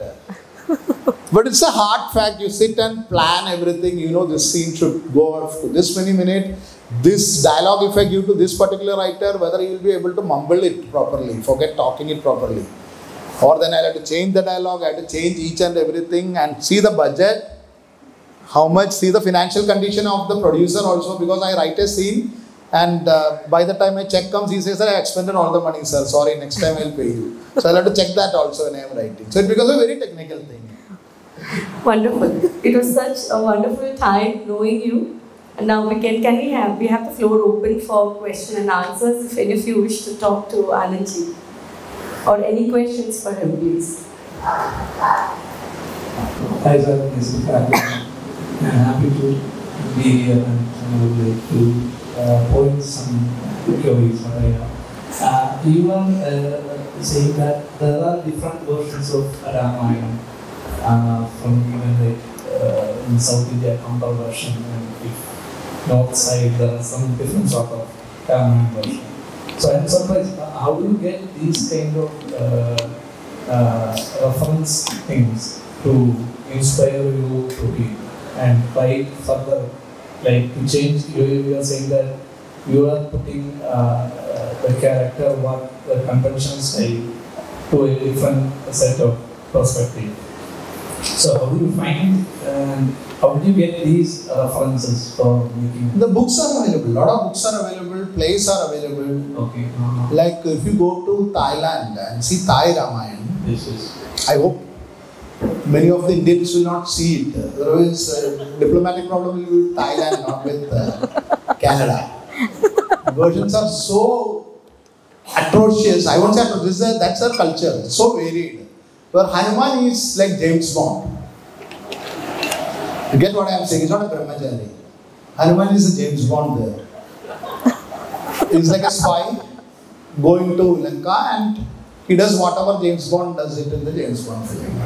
But it's a hard fact. You sit and plan everything. You know this scene should go off to this many minutes. This dialogue if I give to this particular writer, whether he will be able to mumble it properly, forget talking it properly. Or then I'll have to change the dialogue, I have to change each and everything and see the budget, how much, see the financial condition of the producer also, because I write a scene and by the time my check comes, he says, "Sir, I expended all the money, sir. Sorry, next time I'll pay you." So I'll have to check that also when I am writing. So it becomes a very technical thing. Wonderful. It was such a wonderful time knowing you. And now we have the floor open for question and answers if any of you wish to talk to Anandji. Or any questions for him, please. Hi sir, this is Anand. I'm happy to be here and I would like to point some theories what I have. You are saying that there are different versions of Ramayana from even like in South India counter version, and if north side there are some different sort of Ramayana version. So I'm surprised, how do you get these kind of reference things to inspire you to be and try further, like to change? You are saying that you are putting the character, what the conventional style, to a different set of perspective. So how do you find and how do you get these references for making? The books are available. A lot of books are available. Plays are available. Okay. Like if you go to Thailand and see Thai Ramayana, Yes. I hope many of the Indians will not see it. Otherwise, diplomatic problem will be with Thailand, not with Canada. Versions are so atrocious. I won't say atrocious. That's our culture. It's so varied. Where Hanuman is like James Bond. You get what I am saying? He's not a brahmachari. Hanuman is a James Bond there. He's like a spy going to Lanka and he does whatever James Bond does it in the James Bond film.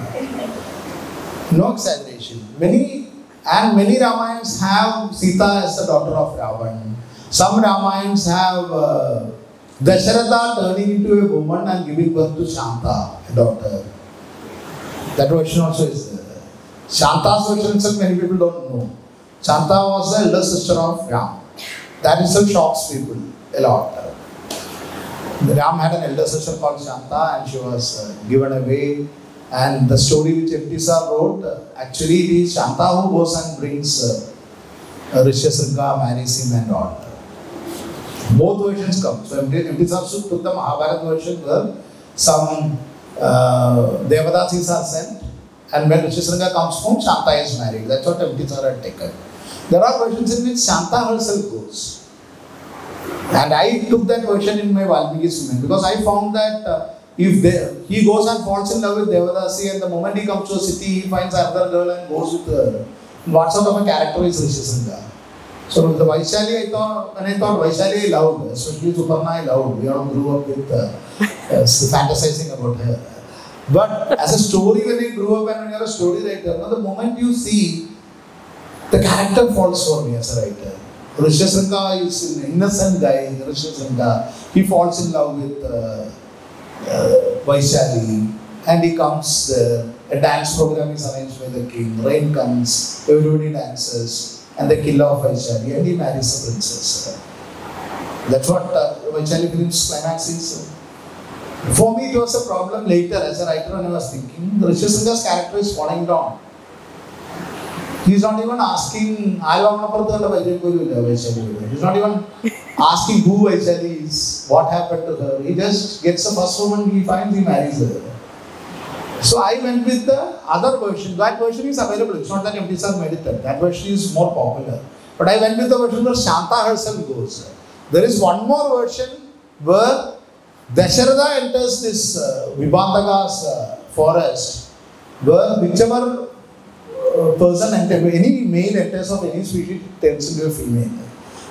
No exaggeration. Many Ramayans have Sita as the daughter of Ravan. Some Ramayans have Dasharatha turning into a woman and giving birth to Shanta, a daughter. That version also is there. Shanta's version itself many people don't know. Shanta was the elder sister of Ram. That itself shocks people a lot. Ram had an elder sister called Shanta and she was given away. And the story which F.T. wrote, actually it is Shanta who goes and brings Rishyasringa, marries him and all. Both versions come. So F.T. took the Mahabharata version where some Devadasis are sent, and when Rishyasringa comes home, Shanta is married. That's what F.T. had taken. There are versions in which Shanta herself goes. And I took that version in my Valmiki Suman because I found that he goes and falls in love with Devadasi, and the moment he comes to a city, he finds another girl and goes with her. What sort of a character is Rishyasringa? So the Vaishali, when I thought Vaishali, I loved, especially Suparna, I loved. We all grew up with fantasizing about her. But as a story, when I grew up and when you're a story writer, the moment you see, the character falls for me as a writer. Rishyasringa is an innocent guy. Rishyasringa, he falls in love with Vaishali, and he comes there. A dance program is arranged by the king. Rain comes, everybody dances, and they kill off Vaishali, and he marries the princess. That's what Vaishali film's climax is. For me, it was a problem later as a writer when I was thinking. Rishyasringa's character is falling down. He's not even asking, he's not even asking who Vaishali is, what happened to her. He just gets the first woman he finds, he marries her. So I went with the other version. That version is available. It's not that F.T. made it up. That version is more popular. But I went with the version where Shanta herself goes. There is one more version where Dasharatha enters this Vibhandaga's forest, where whichever person enters, any male enters of any species turns into a female.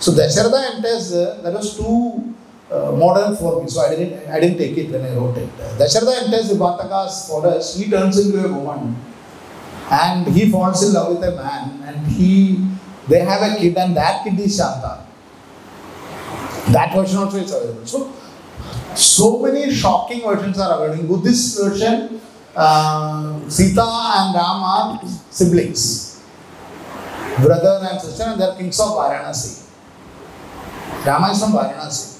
So Dasharatha enters there. That was too modern for me, so I didn't take it when I wrote it. Dasharatha enters Vibhandaga's forest. He turns into a woman, and he falls in love with a man, and they have a kid, and that kid is Shanta. That version also is available. So many shocking versions are available. In Buddhist version, Sita and Ram are siblings, brother and sister, and they are kings of Varanasi. Rama is from Varanasi.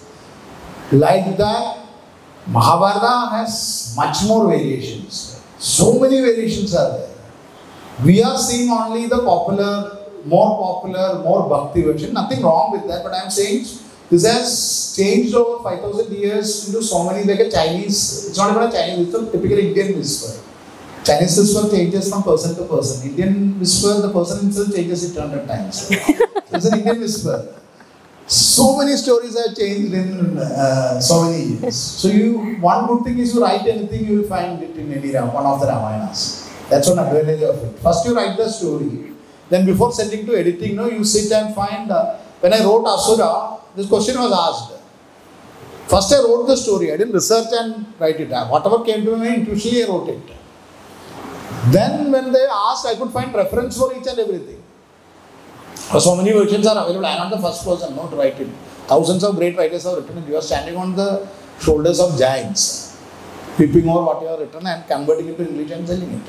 Like that, Mahabharata has much more variations. So many variations are there. We are seeing only the more bhakti version. Nothing wrong with that, but I am saying this has changed over 5,000 years into so many, like a Chinese, it's not even a Chinese, it's a typical Indian whisper. Chinese whisper changes from person to person. Indian whisper, the person himself changes it 100 times. So it's an Indian whisper. So many stories have changed in so many years. So one good thing is you write anything, you will find it in any one of the Ramayanas. That's one advantage of it. First you write the story, then before sending to editing, you sit and find, when I wrote Asura, this question was asked. First I wrote the story, I didn't research and write it. Whatever came to me, intuitively I wrote it. Then when they asked, I could find reference for each and everything. So many versions are available. I am not the first person to write it. Thousands of great writers have written it. You are standing on the shoulders of giants, peeping over what you have written and converting it to English and selling it.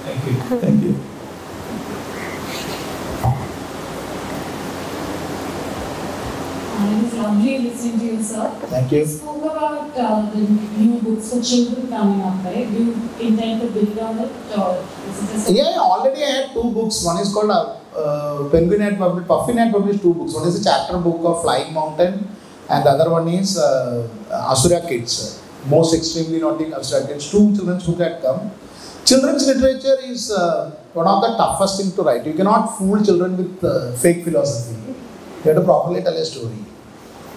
Thank you. Thank you. It's lovely listening to you, sir. Thank you. You spoke about the new books for children coming up, right? Do you intend to build on it, or is it just... Yeah, already I had 2 books. One is called Puffin had published 2 books. One is a chapter book of Flying Mountain, and the other one is Asura Kids. Most extremely naughty Asura Kids. 2 children's books had come. Children's literature is one of the toughest things to write. You cannot fool children with fake philosophy. You have to properly tell a story.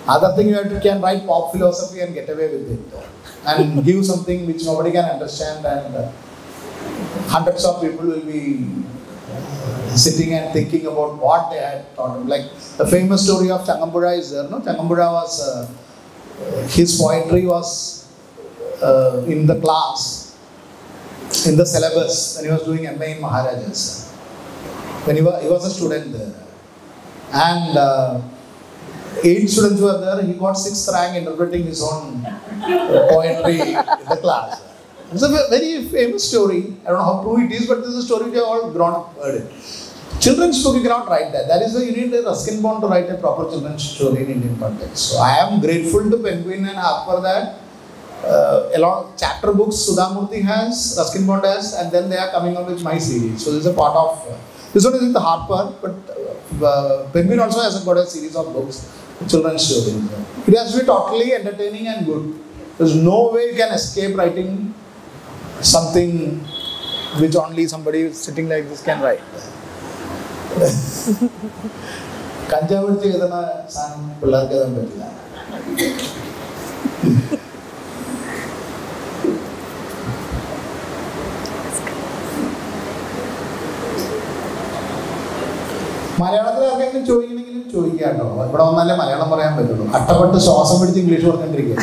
Other thing, you can write pop philosophy and get away with it. And give something which nobody can understand, and hundreds of people will be sitting and thinking about what they had thought of. Like the famous story of Changambura is there. No? Changambura was, his poetry was in the class, in the syllabus when he was doing MA in Maharajas. When he was a student there. And 8 students were there, he got 6th rank interpreting his own poetry in the class. It's a very famous story. I don't know how true it is, but this is a story we have all grown up heard it. Children's book, you cannot write that. That is why you need a Ruskin Bond to write a proper children's story in Indian context. So I am grateful to Penguin and Harper that along chapter books Sudhamurthy has, Ruskin Bond has, and then they are coming up with my series. So this is a part of, this one is with the Harper, but Penguin also has got a series of books, children's stories. It has to be totally entertaining and good. There's no way you can escape writing something which only somebody sitting like this can write. Kanjavarchi edana san pillarku edana pattilla. മലയാളത്തിൽ ആർക്കെങ്കിലും ചോദിക്കണമെങ്കിലും ചോദിക്കാം കേട്ടോ. ഇവിടെ വന്നാലേ മലയാളം പറയാൻ പറ്റുള്ളൂ. കഷ്ടപ്പെട്ട് ശ്വാസം പിടിച്ച് ഇംഗ്ലീഷ് പറഞ്ഞുകൊണ്ടിരിക്കുക.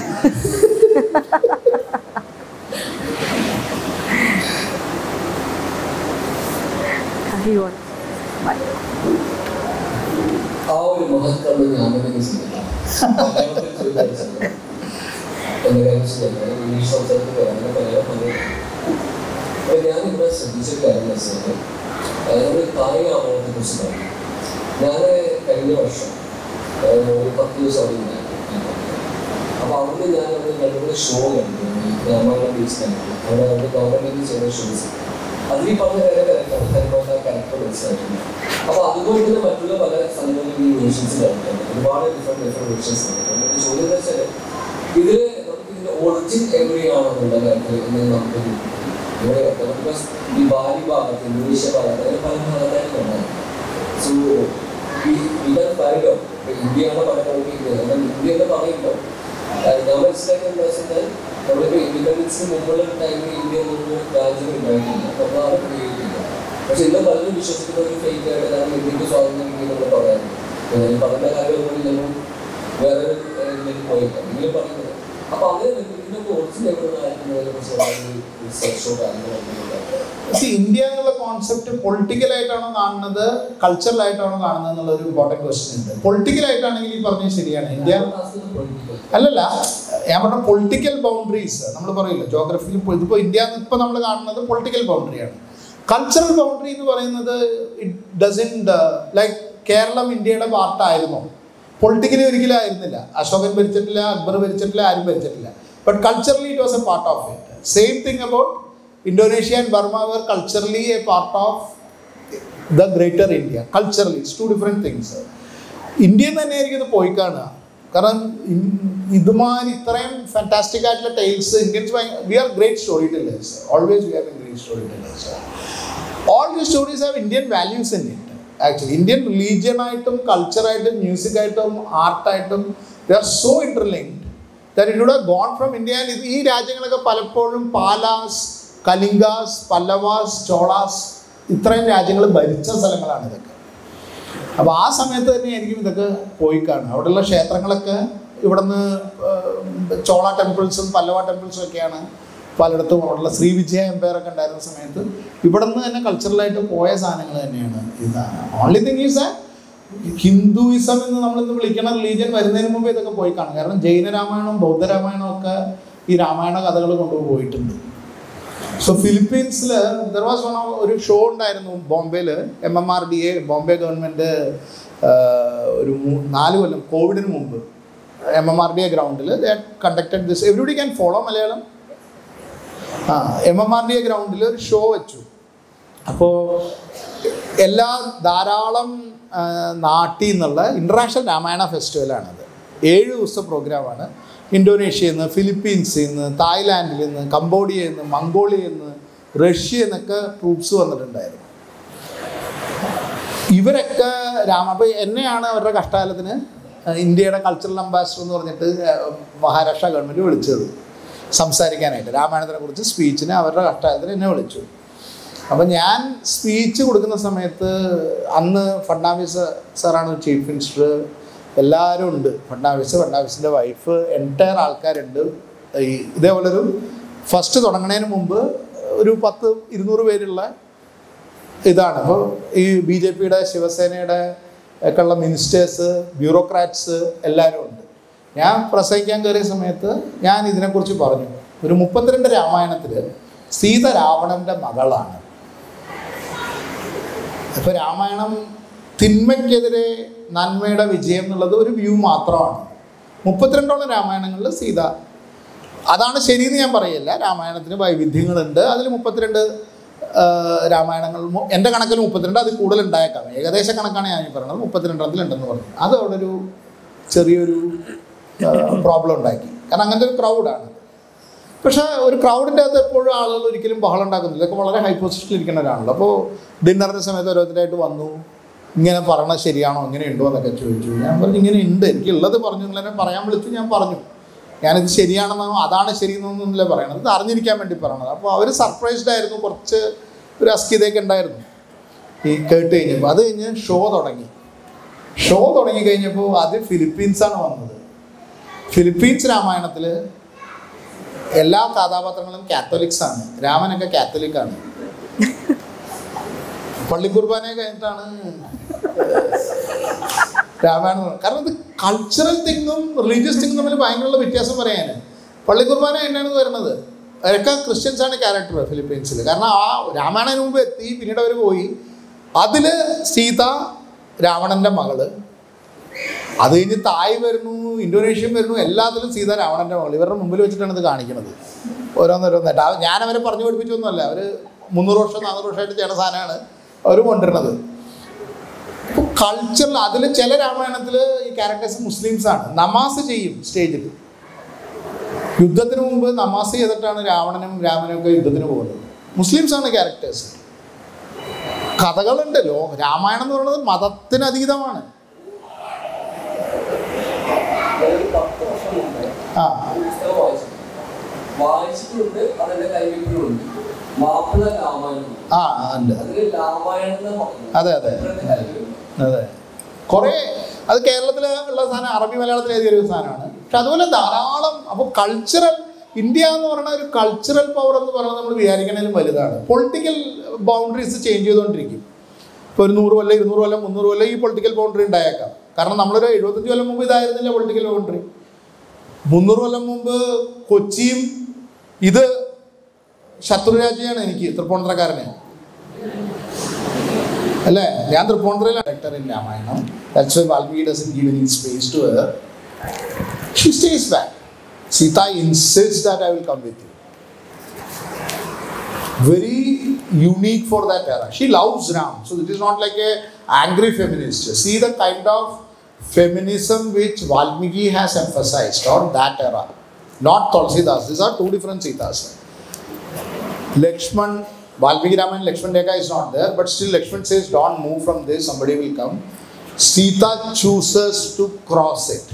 ആ ഒരു മഹത്വം ഞാൻ മലയാളത്തിൽ ചോദിച്ചത് ഇംഗ്ലീഷ് സംസാരത്തിൽ ഞാനിവിടെ ശ്രദ്ധിച്ച കാര്യം വെച്ചാൽ നമ്മൾ കായിക ആവണത്തെ കുറിച്ച് പറയും. ഞാൻ കഴിഞ്ഞ വർഷം ഒരു 10 ദിവസം അവിടെ ഉണ്ടായിരുന്നു. അപ്പോൾ അവിടെ ഞാൻ നല്ലപോലെ ഷോ കണ്ടു, രാമായണ ബീച്ച് കണ്ടു. അവിടെ ഗവൺമെൻറ് ചെയ്യുന്ന ഷോസ് അതിൽ ഈ പറഞ്ഞ ക്യാരക്ടർ മനസ്സിലായിട്ടുണ്ട്. അപ്പോൾ അതുപോലെ തന്നെ മറ്റുള്ള പല സ്ഥലങ്ങളിലും ഈ വേർഷൻസ് കണ്ടിട്ടുണ്ട്. ഒരുപാട് ഡിഫറെൻറ്റ് വേർഷൻസ് ഉണ്ട്. ചോദ്യം എന്ന് വെച്ചാൽ ഇതിൽ നമുക്ക് ഇതിൻ്റെ ഒറിജിൻ എവിടെയാണെന്നുള്ള കാര്യത്തിൽ നമുക്ക് ബിക്കോസ് ഈ ബാലി ഭാഗത്ത് ഇന്തോനേഷ്യ ഭാഗത്ത് അങ്ങനെ പല ഭാഗത്തായിട്ടുണ്ടായിരുന്നു. സോ ഇവർ പറയുമ്പോൾ ഇന്ത്യയാണ് പറഞ്ഞുകൊണ്ടിരിക്കുന്നത്. എന്നാൽ ഇന്ത്യ എന്ന് പറയുമ്പോൾ ഞാൻ മനസ്സിലാക്കിയത് എന്താ വെച്ചാൽ നമ്മളിപ്പോൾ ഇൻഡിപെൻഡൻസിന് മുമ്പുള്ള ടൈമിൽ ഇന്ത്യ എന്നൊരു രാജ്യം ഉണ്ടായിട്ടില്ല, നമ്മളാണ് ക്രിയേറ്റ് ചെയ്യുന്നത്. പക്ഷെ ഇന്ന് പലരും വിശ്വസിക്കുന്ന ഒരു ഫേക്ക് ആയിട്ട് കാരണം ഇന്ത്യക്ക് സ്വാതന്ത്ര്യം കിട്ടിയെന്നുള്ള പറയാറുണ്ട്. പറഞ്ഞ കാര്യങ്ങൾ നമ്മൾ വേറെ ഇതിലേക്ക് പോയില്ല നിങ്ങൾ പറയുന്നത്. അപ്പോൾ അങ്ങനെ ഇതിനൊക്കെ ഒറിജിൻ എവിടെയായിരിക്കുന്നതിനെ കുറിച്ച് റിസർച്ചോ കാര്യങ്ങളോ? ഇന്ത്യ എന്നുള്ള കോൺസെപ്റ്റ് പൊളിറ്റിക്കലായിട്ടാണോ കാണുന്നത്, കൾച്ചറലായിട്ടാണോ കാണുന്നത് എന്നുള്ള ഒരു ഇമ്പോർട്ടൻറ്റ് ക്വസ്റ്റ്യൻ ഉണ്ട്. പൊളിറ്റിക്കലായിട്ടാണെങ്കിൽ ഈ പറഞ്ഞത് ശരിയാണ്. ഇന്ത്യ അല്ലല്ല, ഞാൻ പറഞ്ഞ പൊളിറ്റിക്കൽ ബൗണ്ടറീസ് നമ്മൾ പറയില്ല ജോഗ്രഫിയിൽ. ഇതിപ്പോൾ ഇന്ത്യ ഇപ്പോൾ നമ്മൾ കാണുന്നത് പൊളിറ്റിക്കൽ ബൗണ്ടറിയാണ്. കൾച്ചറൽ ബൗണ്ടറി എന്ന് പറയുന്നത് ഇറ്റ് ഡസൻറ്റ് ലൈക്ക് കേരളം ഇന്ത്യയുടെ പാർട്ടായിരുന്നു. പൊളിറ്റിക്കലി ഒരിക്കലും ആയിരുന്നില്ല. അശോകൻ ഭരിച്ചിട്ടില്ല, അക്ബർ ഭരിച്ചിട്ടില്ല, ആരും ഭരിച്ചിട്ടില്ല. But culturally it was a part of it. Same thing about Indonesia and Burma were culturally a part of the greater India. Culturally, it's two different things. Indian തന്നെ ആയിരിക്കും ഇത് പോയി കാണുക. കാരണം ഇതുമാതിരി ഇത്രയും ഫാന്റാസ്റ്റിക് ആയിട്ടുള്ള tales Indians, we are great storytellers. Always we have been great storytellers. All the stories have Indian values in it. Actually Indian റിലീജിയനായിട്ടും കൾച്ചറായിട്ടും മ്യൂസിക്കായിട്ടും ആർട്ടായിട്ടും they are so interlinked that it would have gone from India. ഈ രാജ്യങ്ങളൊക്കെ പലപ്പോഴും പാലാസ്, കലിംഗാസ്, പല്ലവാസ്, ചോളാസ്, ഇത്രയും രാജ്യങ്ങൾ ഭരിച്ച സ്ഥലങ്ങളാണ് ഇതൊക്കെ. അപ്പോൾ ആ സമയത്ത് തന്നെയായിരിക്കും ഇതൊക്കെ പോയി കാണുക. അവിടെയുള്ള ക്ഷേത്രങ്ങളൊക്കെ ഇവിടുന്ന് ചോള ടെമ്പിൾസും പല്ലവ ടെമ്പിൾസും ഒക്കെയാണ് പലയിടത്തും. അവിടെയുള്ള ശ്രീവിജയ എംപയറൊക്കെ ഉണ്ടായിരുന്ന സമയത്ത് ഇവിടെ നിന്ന് തന്നെ കൾച്ചറലായിട്ട് പോയ സാധനങ്ങൾ തന്നെയാണ് ഇതാണ്. Only thing is that Hinduism എന്ന് നമ്മളിന്ന് വിളിക്കുന്ന റിലീജിയൻ വരുന്നതിന് മുമ്പ് ഇതൊക്കെ പോയി കാണും. കാരണം ജൈന രാമായണവും ബൗദ്ധ രാമായണവും ഒക്കെ ഈ രാമായണ കഥകൾ കൊണ്ടുപോയിട്ടുണ്ട്. സോ ഫിലിപ്പീൻസിൽ ദർ വാസ് ഒരു ഷോ ഉണ്ടായിരുന്നു ബോംബെയിൽ. MMRDA ബോംബെ ഗവൺമെൻറ് ഒരു 4 കൊല്ലം കോവിഡിന് മുമ്പ് MMRDA ഗ്രൗണ്ടിൽ they conducted this. Everybody can follow Malayalam. MMRDA ഗ്രൗണ്ടിൽ ഒരു ഷോ വെച്ചു. അപ്പോൾ ധാരാളം നാട്ടിൽ നിന്നുള്ള ഇൻ്റർനാഷണൽ രാമായണ ഫെസ്റ്റിവലാണത്. 7 ദിവസത്തെ പ്രോഗ്രാമാണ്. ഇന്തോനേഷ്യയിൽ നിന്ന്, ഫിലിപ്പീൻസിൽ നിന്ന്, തായ്ലാൻഡിൽ നിന്ന്, കംബോഡിയയിൽ നിന്ന്, മംഗോളിയയിൽ നിന്ന്, റഷ്യയിൽ നിന്നൊക്കെ ട്രൂപ്സ് വന്നിട്ടുണ്ടായിരുന്നു. ഇവരൊക്കെ അപ്പോൾ എന്നെയാണ് അവരുടെ കഷ്ടകാലത്തിന് ഇന്ത്യയുടെ കൾച്ചറൽ അംബാസിഡർ എന്ന് പറഞ്ഞിട്ട് മഹാരാഷ്ട്ര ഗവൺമെൻറ് വിളിച്ചത് സംസാരിക്കാനായിട്ട്. രാമായണത്തിനെ കുറിച്ച് സ്പീച്ചിന് അവരുടെ കഷ്ടകാലത്തിന് എന്നെ വിളിച്ചു. അപ്പം ഞാൻ സ്പീച്ച് കൊടുക്കുന്ന സമയത്ത് അന്ന് ഫഡ്നാവിസ് സാറാണ് ചീഫ് മിനിസ്റ്റർ, എല്ലാവരും ഉണ്ട്. ഫഡ്നാവിസിൻ്റെ വൈഫ്, എൻറ്റയർ ആൾക്കാരുണ്ട്. ഇതേപോലൊരു ഫസ്റ്റ് തുടങ്ങുന്നതിന് മുമ്പ് ഒരു 10-200 പേരുള്ള ഇതാണ്. അപ്പോൾ ഈ BJPയുടെ, ശിവസേനയുടെ ഒക്കെ ഉള്ള മിനിസ്റ്റേഴ്സ്, ബ്യൂറോക്രാറ്റ്സ് എല്ലാവരും ഉണ്ട്. ഞാൻ പ്രസംഗിക്കാൻ കയറിയ സമയത്ത് ഞാൻ ഇതിനെക്കുറിച്ച് പറഞ്ഞു. ഒരു 32 രാമായണത്തിൽ സീത രാവണൻ്റെ മകളാണ്. അപ്പോൾ രാമായണം തിന്മയ്ക്കെതിരെ നന്മയുടെ വിജയം എന്നുള്ളത് ഒരു വ്യൂ മാത്രമാണ്. 32 രാമായണങ്ങളിൽ സീത, അതാണ് ശരിയെന്ന് ഞാൻ പറയില്ല. രാമായണത്തിന് വൈവിധ്യങ്ങളുണ്ട്. അതിൽ 32 രാമായണങ്ങൾ, എൻ്റെ കണക്കിൽ 32, അതിൽ കൂടുതൽ ഉണ്ടായേക്കാം. ഏകദേശ കണക്കാണ് ഞാൻ പറയുന്നത്. 32 പറഞ്ഞു. അത് അവിടെ ഒരു ചെറിയൊരു പ്രോബ്ലം ഉണ്ടാക്കി. കാരണം അങ്ങനത്തെ ഒരു ക്രൗഡാണ്. പക്ഷേ ഒരു ക്രൗഡിൻ്റെ അകത്ത് എപ്പോഴും ആളുകൾ ഒരിക്കലും ബഹളം ഉണ്ടാക്കുന്നില്ല. ഇതൊക്കെ വളരെ ഹൈ പൊസിഷനിൽ ഇരിക്കുന്ന ഒരാളാണ്. അപ്പോൾ ഡിന്നറിൻ്റെ സമയത്ത് ഓരോരുത്തരായിട്ട് വന്നു, ഇങ്ങനെ പറയണത് ശരിയാണോ, ഇങ്ങനെ ഉണ്ടോ എന്നൊക്കെ ചോദിച്ചു. ഞാൻ പറഞ്ഞു ഇങ്ങനെ ഉണ്ട്, എനിക്കുള്ളത് പറഞ്ഞു. നിങ്ങളെന്നെ പറയാൻ വിളിച്ചു, ഞാൻ പറഞ്ഞു. ഞാനിത് ശരിയാണെന്നോ അതാണ് ശരിയെന്നൊന്നുമില്ല പറയണത്, ഇത് അറിഞ്ഞിരിക്കാൻ വേണ്ടി പറയണത്. അപ്പോൾ അവർ സർപ്രൈസ്ഡ് ആയിരുന്നു. കുറച്ച് ഒരു അസ്കിതയൊക്കെ ഉണ്ടായിരുന്നു ഈ കേട്ട് കഴിഞ്ഞപ്പോൾ. അത് കഴിഞ്ഞ് ഷോ തുടങ്ങി കഴിഞ്ഞപ്പോൾ ആദ്യം ഫിലിപ്പീൻസാണ് വന്നത്. ഫിലിപ്പീൻസ് രാമായണത്തിൽ എല്ലാ കഥാപാത്രങ്ങളും കാത്തോലിക്സാണ്. രാമനൊക്കെ കാത്തോലിക്കാണ്. പള്ളിക്കുർബാനയെ കഴിഞ്ഞിട്ടാണ് രാമായണം. കാരണം ഇത് കൾച്ചറൽ തിങ്ങും റിലീജിയസ് തിങ്ങും തമ്മിൽ ഭയങ്കര വ്യത്യാസം പറയാൻ. പള്ളിക്കുർബാന എന്നാണ് വരുന്നത്, അവരൊക്കെ ക്രിസ്ത്യൻസാണ് ക്യാരക്ടർ ഫിലിപ്പീൻസിൽ. കാരണം ആ രാമായണത്തിന് മുമ്പ് എത്തി, പിന്നീട് അവർ പോയി. അതിൽ സീത രാവണൻ്റെ മകള്, അത് കഴിഞ്ഞ് തായ് വരുന്നു, ഇന്തോനേഷ്യൻ വരുന്നു, എല്ലാത്തിലും സീത രാവണൻ്റെ മകൾ. ഇവരുടെ മുമ്പിൽ വെച്ചിട്ടാണ് ഇത് കാണിക്കുന്നത് ഓരോന്നോരോന്നായിട്ട്. ഞാനവരെ പറഞ്ഞു പഠിപ്പിച്ചൊന്നുമല്ല. അവർ 300 വർഷം 400 വർഷമായിട്ട് ചെയ്യുന്ന സാധനമാണ് അവർ കൊണ്ടുവരുന്നത്. ഇപ്പോൾ കൾച്ചറിൽ അതിൽ ചില രാമായണത്തിൽ ഈ ക്യാരക്ടേഴ്സ് മുസ്ലിംസാണ്. നമാസ് ചെയ്യും സ്റ്റേജിൽ. യുദ്ധത്തിന് മുമ്പ് നമാസ് ചെയ്തിട്ടാണ് രാവണനും രാമനും ഒക്കെ യുദ്ധത്തിന് പോകുന്നത്. മുസ്ലിംസാണ് ക്യാരക്ടേഴ്സ്. കഥകളുണ്ട്. രാമായണം എന്ന് പറയുന്നത് മതത്തിനതീതമാണ്. അതെ കുറേ അത് കേരളത്തിൽ ഉള്ള സാധനം, അറബി മലയാളത്തിൽ എഴുതിയൊരു സാധനമാണ്. പക്ഷെ അതുപോലെ ധാരാളം. അപ്പോൾ കൾച്ചറൽ ഇന്ത്യ എന്ന് പറയുന്ന ഒരു കൾച്ചറൽ പവർ എന്ന് പറയുന്നത് നമ്മൾ വിചാരിക്കണേലും വലുതാണ്. പൊളിറ്റിക്കൽ ബൗണ്ടറീസ് ചേഞ്ച് ചെയ്തുകൊണ്ടിരിക്കും. ഇപ്പോൾ ഒരു 100 കൊല്ലം 200 കൊല്ലം 300 കൊല്ലം ഈ പൊളിറ്റിക്കൽ ബൗണ്ടറി ഉണ്ടായേക്കാം. കാരണം നമ്മളൊരു 75 കൊല്ലം മുമ്പ് ഇതായിരുന്നില്ല പൊളിറ്റിക്കൽ ബൗണ്ടറി. 300 കൊല്ലം മുമ്പ് കൊച്ചിയും ഇത് ശത്രുരാജ്യമാണ് എനിക്ക്, തൃപ്പൂണിത്തറക്കാരനെ. Character in Ramayana. That's why Valmiki doesn't give any space to her. She stays back. Sita insists that I will come with you. Very unique for that era. She loves Ram. So it is not like a angry feminist. See the kind of feminism which Valmiki has emphasized on that era. Not Tulsidas. These are two different Sitas. Lakshman, Valmiki Ramayana, Lakshman Rekha is not there, but still Lakshman says, don't move from this, somebody will come. Sita chooses to cross it.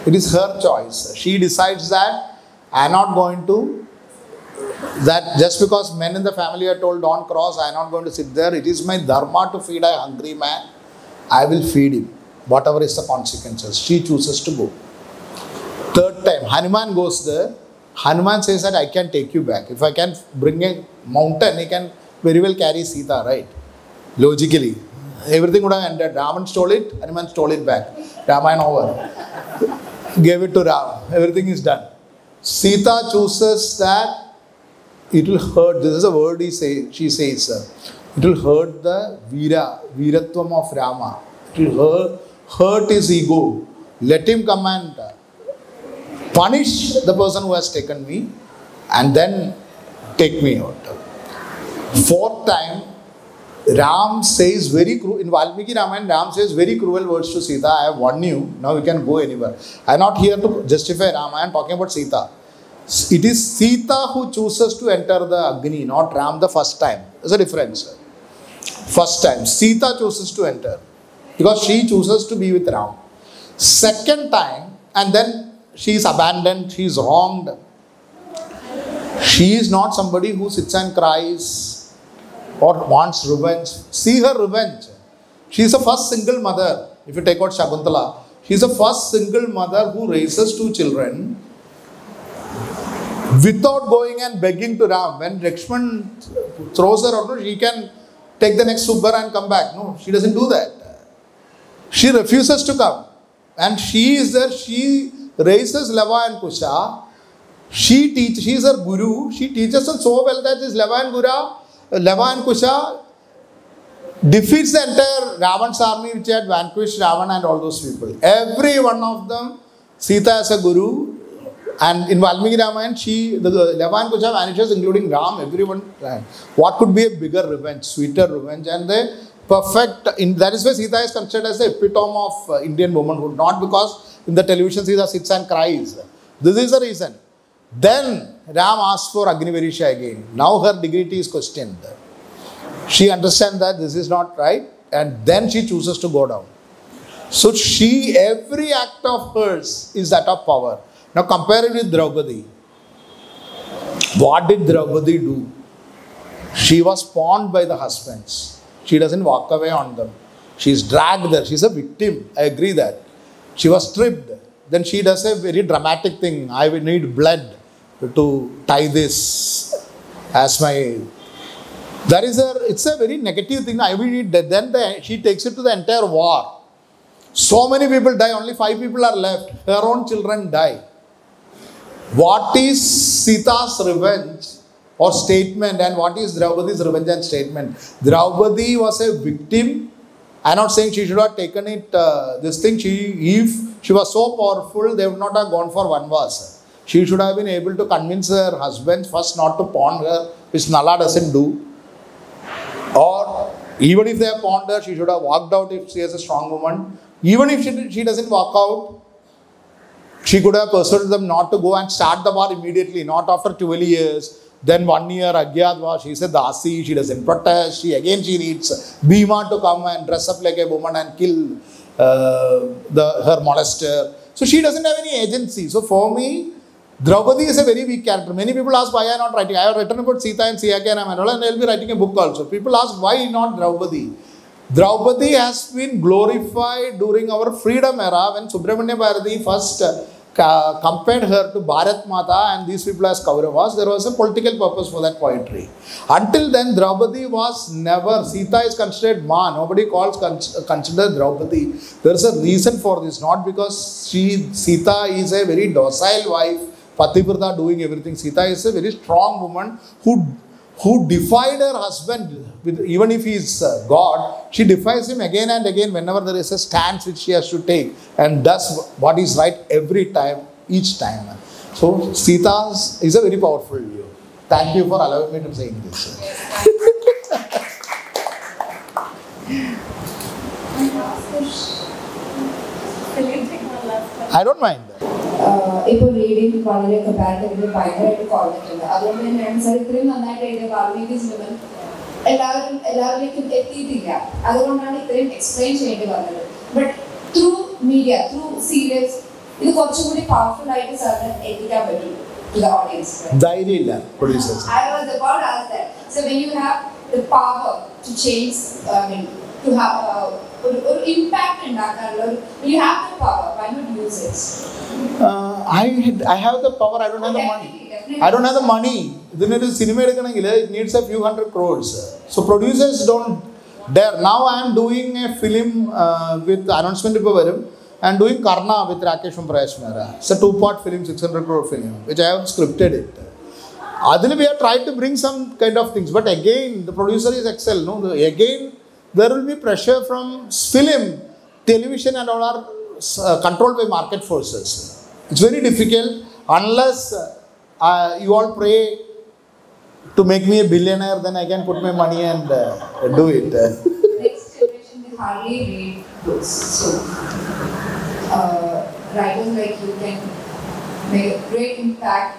It is her choice. She decides that I am not going to, that just because men in the family are told don't cross, I am not going to sit there. It is my dharma to feed a hungry man. I will feed him, whatever is the consequences. She chooses to go. Third time, Hanuman goes there. Hanuman says that I can take you back. If I can bring a mountain, he can very well carry Sita, right? Logically. Everything would have ended. Raman stole it, Hanuman stole it back. Ramayana over. Gave it to Ram. Everything is done. Sita chooses that it will hurt. This is a word she says. It will hurt the Viratvam of Rama. It will hurt his ego. Let him come and punish the person who has taken me and then take me out. Fourth time, Ram says very cruel, in Valmiki Ramayana, Ram says very cruel words to Sita. I have won you, now you can go anywhere. I am not here to justify Ram, I am talking about Sita. It is Sita who chooses to enter the Agni, not Ram the first time. There's a difference. First time, Sita chooses to enter because she chooses to be with Ram. Second time, and then she is abandoned, she is wronged. She is not somebody who sits and cries or wants revenge. See her revenge. She is the first single mother. If you take out Shakuntala, she is the first single mother who raises two children without going and begging to Ram. When Lakshman throws her out, she can take the next Subbar and come back. No, she doesn't do that. She refuses to come. And she is there, she raises Lava and Kusha. She is her guru. She teaches them so well that this Lava and Kusha defeats the entire Ravan's army which had vanquished Ravan and all those people. Every one of them, Sita as a guru. And in Valmiki Ramayana, the Lava and Kusha vanishes, including Ram, everyone. What could be a bigger revenge, sweeter revenge? And the perfect, that is why Sita is considered as the epitome of Indian womanhood. Not because in the television Sita sits and cries. This is the reason. Then Ram asks for Agniverisha again. Now her dignity is questioned. She understands that this is not right, and then she chooses to go down. So every act of hers is that of power. Now compare it with Draupadi. What did Draupadi do? She was pawned by the husbands. She doesn't walk away on them. She is dragged there. She is a victim. I agree that. She was stripped. Then she does a very dramatic thing. I will need blood to tie this as my... It's a very negative thing. I will need that. Then she takes it to the entire war. So many people die. Only 5 people are left. Her own children die. What is Sita's revenge or statement, and what is Draupadi's revenge and statement? Draupadi was a victim. I am not saying she should have taken it, this thing. If she was so powerful, they would not have gone for Vanvas. She should have been able to convince her husband first not to pawn her, which Nala doesn't do. Or even if they have pawned her, she should have walked out if she is a strong woman. Even if she doesn't walk out, she could have persuaded them not to go and start the war immediately, not after 12 years. Then 1 year, Agyadva, she is a Dasi, she doesn't protest. She needs Bhima to come and dress up like a woman and kill her molester. So she doesn't have any agency. So for me, Draupadi is a very weak character. Many people ask why I am not writing. I have written about Sita and Siyake and Ramayana, and I will be writing a book also. People ask why not Draupadi. Draupadi has been glorified during our freedom era when Subramanya Bharati first compared her to Bharat Mata and these people as Kauravas. There was a political purpose for that poetry. Until then, Draupadi was never, Sita is considered Ma. Nobody consider Draupadi. There is a reason for this, not because Sita is a very docile wife, Pativrata doing everything. Sita is a very strong woman who defied her husband, even if he is God, she defies him again and again whenever there is a stance which she has to take, and does what is right every time, each time. So Sita is a very powerful view. Thank you for allowing me to say this. I don't mind. ഇപ്പോൾ reading വളരെ comparatively ഭയങ്കരമായിട്ട് കുറഞ്ഞിട്ടുണ്ട്. അതുകൊണ്ട് തന്നെയാണ് sir ഇത്രയും നന്നായിട്ട് എഴുതിയ വാൽമീകിസ് women എല്ലാവരിലേക്കും എത്തിയിട്ടില്ല. അതുകൊണ്ടാണ് ഇത്രയും എക്സ്പ്ലെയിൻ ചെയ്യേണ്ടി വന്നത്. But through media, through serials, ഇത് കുറച്ചും കൂടി പവർഫുൾ ആയിട്ട് സാറിന് എത്തിക്കാൻ പറ്റും to the audience. ധൈര്യമില്ല producers. I was about to ask that. So when you have the power to change, to have or impact ഉണ്ടാക്കാനുള്ള, when you have the power, why not use it? I have the power. I don't have the money. I don't have the money. ഇതിനൊരു cinema എടുക്കണമെങ്കിൽ it needs a few hundred crores. So producers don't dare. Now I am doing a film with announcement ഇപ്പോൾ വരും. I am doing Karna with Rakesh from Prayash Mehra. It's a 2-part film, 600 crore film, which I have scripted it. Adil we have tried to bring some kind of things, but again the producer is Excel. No, again there will be pressure from film, television, and all are controlled by market forces. It's very difficult unless you all pray to make me a billionaire, then I can put my money and do it. Next generation will hardly read books, so writers like you can make a great impact.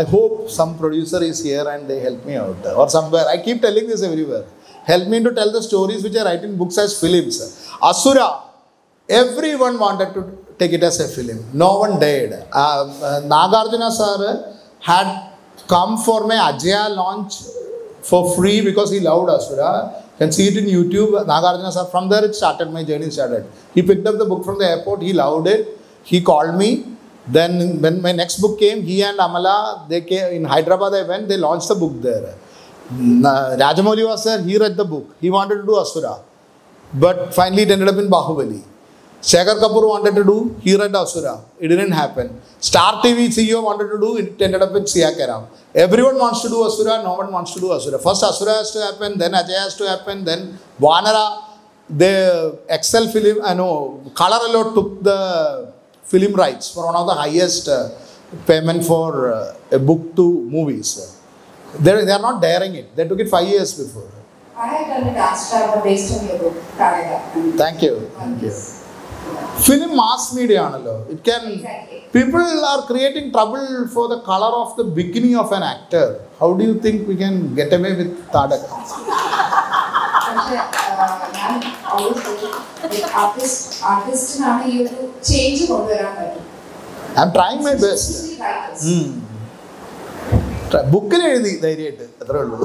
I hope some producer is here and they help me out, or somewhere. I keep telling this everywhere. Help me to tell the stories which I write in books as films. Asura, everyone wanted to take it as a film. No one dared. Nagarjuna sir had come for my Ajaya launch for free because he loved Asura. You can see it in YouTube. Nagarjuna sir, from there it started, my journey started. He picked up the book from the airport, he loved it. He called me. Then when my next book came, he and Amala, they came in Hyderabad. I went, they launched the book there. Rajamouli was there, he read the book. He wanted to do Asura. But finally it ended up in Bahubali. Shekhar Kapoor wanted to do, he read Asura. It didn't happen. Star TV CEO wanted to do, it ended up in Siyakaram. Everyone wants to do Asura, no one wants to do Asura. First Asura has to happen, then Ajay has to happen, then Vanara, the Excel film, Colorado took the film rights for one of the highest payment for a book to movies. They are not daring it. They took it 5 years before. I have done a dance drama based on your book, Karaga. Thank you. Thank you. Film mass media analo. It can. Exactly. People are creating trouble for the color of the beginning of an actor. How do you think we can get away with Tadak? ഞാൻ always say, artist നാണ് ഈ ഒരു change കൊണ്ടുവരാൻ പറ്റും. I'm trying my best. ബുക്കിൽ എഴുതി ധൈര്യമായിട്ട് അത്രേ ഉള്ളൂ.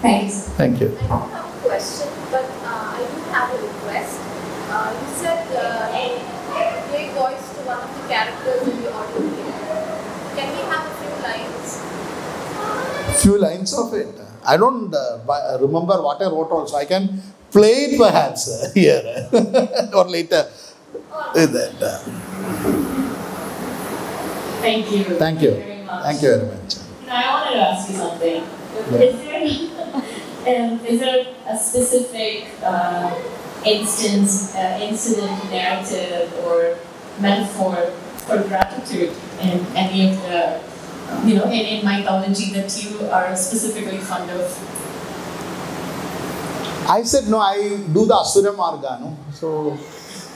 Thanks. Thank you. I don't have a question, but I do have a request. You said gave voice to one of the characters in the audio clip. Can we have a few lines? Few lines of it. I don't remember what I wrote also. I can play it perhaps here or later. Thank you. Thank you. Very much. Thank you very much. I wanted to ask you something. Is there a specific incident, narrative, or metaphor for gratitude in any of the, in mythology that you are specifically fond of? I said no, I do the Asura Marga, no? So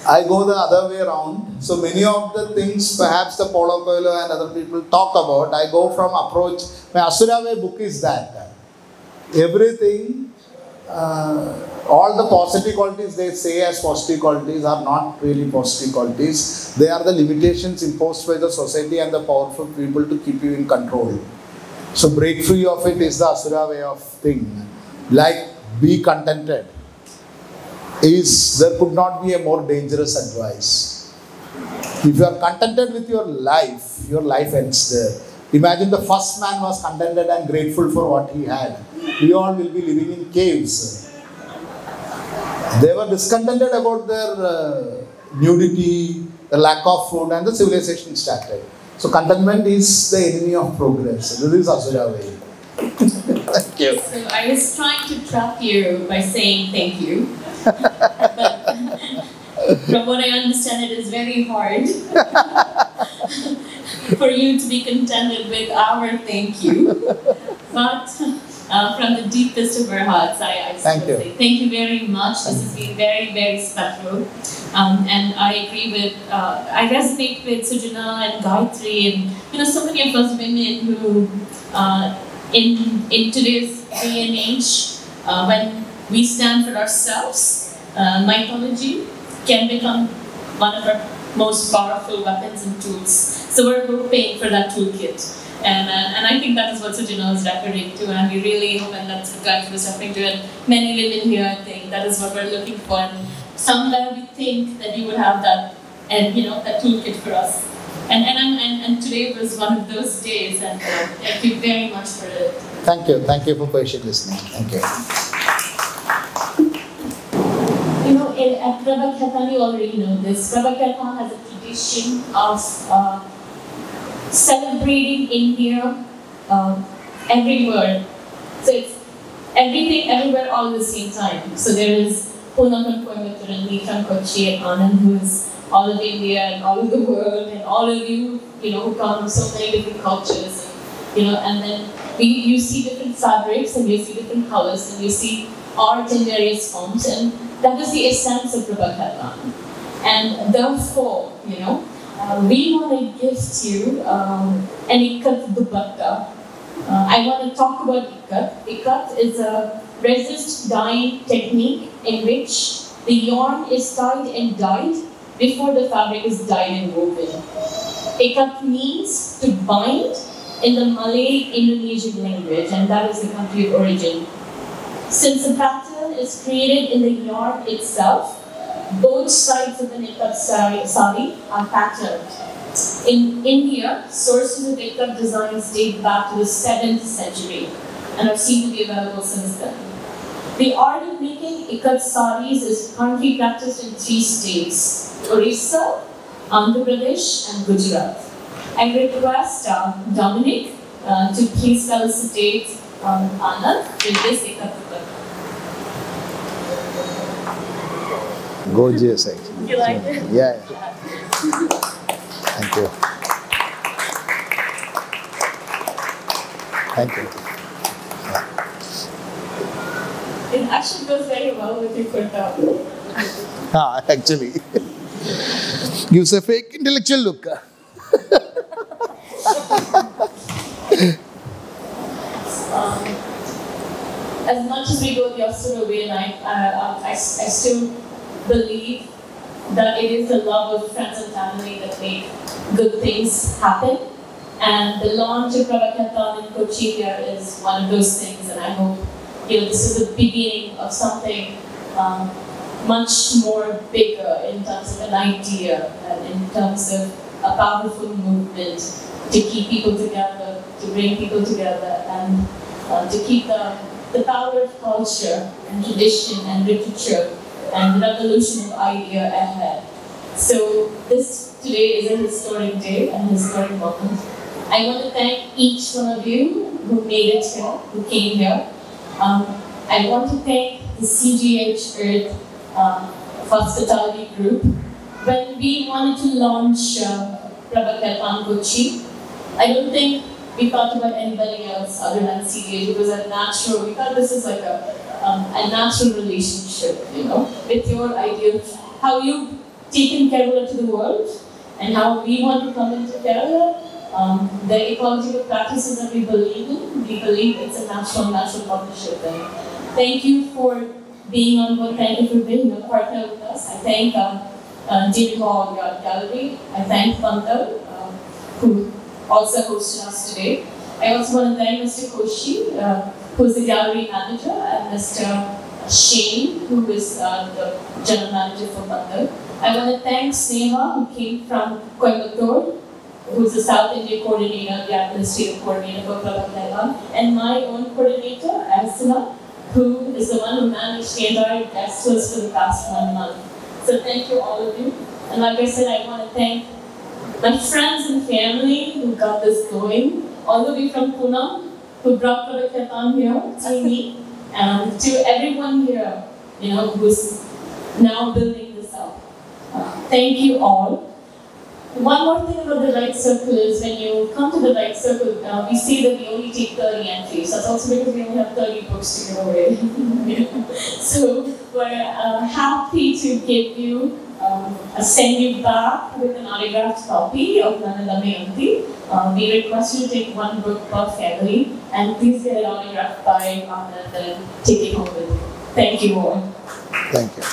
I go the other way around. So many of the things perhaps the Paulo Coelho and other people talk about, I go from approach. My Asura Way book is that. Everything, all the positive qualities they say as positive qualities are not really positive qualities. They are the limitations imposed by the society and the powerful people to keep you in control. So break free of it is the Asura way of thing. Like be contented. There could not be a more dangerous advice. If you are contented with your life ends there. Imagine the first man was contented and grateful for what he had. We all will be living in caves. They were discontented about their nudity, the lack of food, and the civilization started. So contentment is the enemy of progress. This is Asura way. Thank you. So I was trying to trap you by saying thank you. But from what I understand, it is very hard for you to be contented with our thank you. But from the deepest of our hearts, I Thank you. say thank you very much. This has been very, very special. And I agree with, I resonate with Sujana and Gayatri and so many of us women who, in today's day and age, when we stand for ourselves, mythology can become one of our most powerful weapons and tools. So we're hoping for that toolkit. And I think that is what Sujana is referring to, and we really hope, and that's what Gayatri was referring to, and many women here, I think, that is what we're looking for. And somewhere we think that you would have that, and that toolkit for us. And today was one of those days, and thank you very much for it. Thank you for patient listening. Thank you. At Prabha Khaitan, you already know this. Prabha Khaitan has a tradition of celebrating India everywhere. So it's everything, everywhere, all at the same time. So there is Neelakantan, Coimbatore, and Neelakantan, Kochi, and Anand, who is all of India and all of the world, and all of you, who come from so many different cultures, and then you see different fabrics, and you see different colors, and you see art in various forms, and that is the essence of Prabha Khaitan. And therefore, we want to gift you an ikat dupatta. I want to talk about ikat. Ikat is a resist dyeing technique in which the yarn is tied and dyed before the fabric is dyed and woven. Ikat means to bind in the Malay Indonesian language, and that is the country of origin. Since the pattern is created in the yarn itself, both sides of the ikat sari are patterned. In India, sources of ikat designs date back to the 7th century and are seen to be available since then. The art of making ikat saris is currently practiced in 3 states: Orissa, Andhra Pradesh, and Gujarat. I request Dominic to please felicitate Anand with this ikat dupatta. Gorgeous, actually. You like it? Yeah. Thank you. Thank you. It actually goes very well with your kurta. Actually. Gives a fake intellectual look. As much as we go the Asura way, and I still believe that it is the love of friends and family that make good things happen. And the launch of Prabha Khaitan in Kochi here is one of those things, and I hope this is the beginning of something much more bigger in terms of an idea and in terms of a powerful movement to keep people together, to bring people together, and to keep the power of culture and tradition and literature and the revolution of idea ahead. So this today is a historic day and a historic moment. I want to thank each one of you who made it here, who came here. I want to thank the CGH Earth Hospitality Group. When we wanted to launch Prabha Khaitan Kochi, I don't think we thought about anybody else other than CGH. It was a natural, we thought this is like a natural relationship, with your idea of how you've taken Kerala to the world and how we want to come into Kerala. The ecological practices that we believe in, we believe it's a natural partnership. And thank you for being on board, thank you for being a partner with us. I thank David Hall Gallery, I thank Bandar, who also hosted us today. I also want to thank Mr. Kochi, who is the gallery manager, and Mr. Shane, who is the general manager for Bandar. I want to thank Sneha, who came from Coimbatore, who is the South India coordinator, the administrative coordinator for Prabha Khaitan, and my own coordinator, Asuna, who is the one who managed the entire guest list for the past 1 month. So thank you, all of you. And like I said, I want to thank my friends and family who got this going, all the way from Pune, who brought Prabha Khaitan here to me, and to everyone here, who's now building this up. Thank you all. One more thing about the Light Circle is when you come to the Light Circle, we see that we only take 30 entries. That's also because we only have 30 books to give away. So we're happy to give you, send you back with an autographed copy of Nana Damayanti. We request you to take one book per family, and please get it autographed by Anand and take it home with you. Thank you all. Thank you.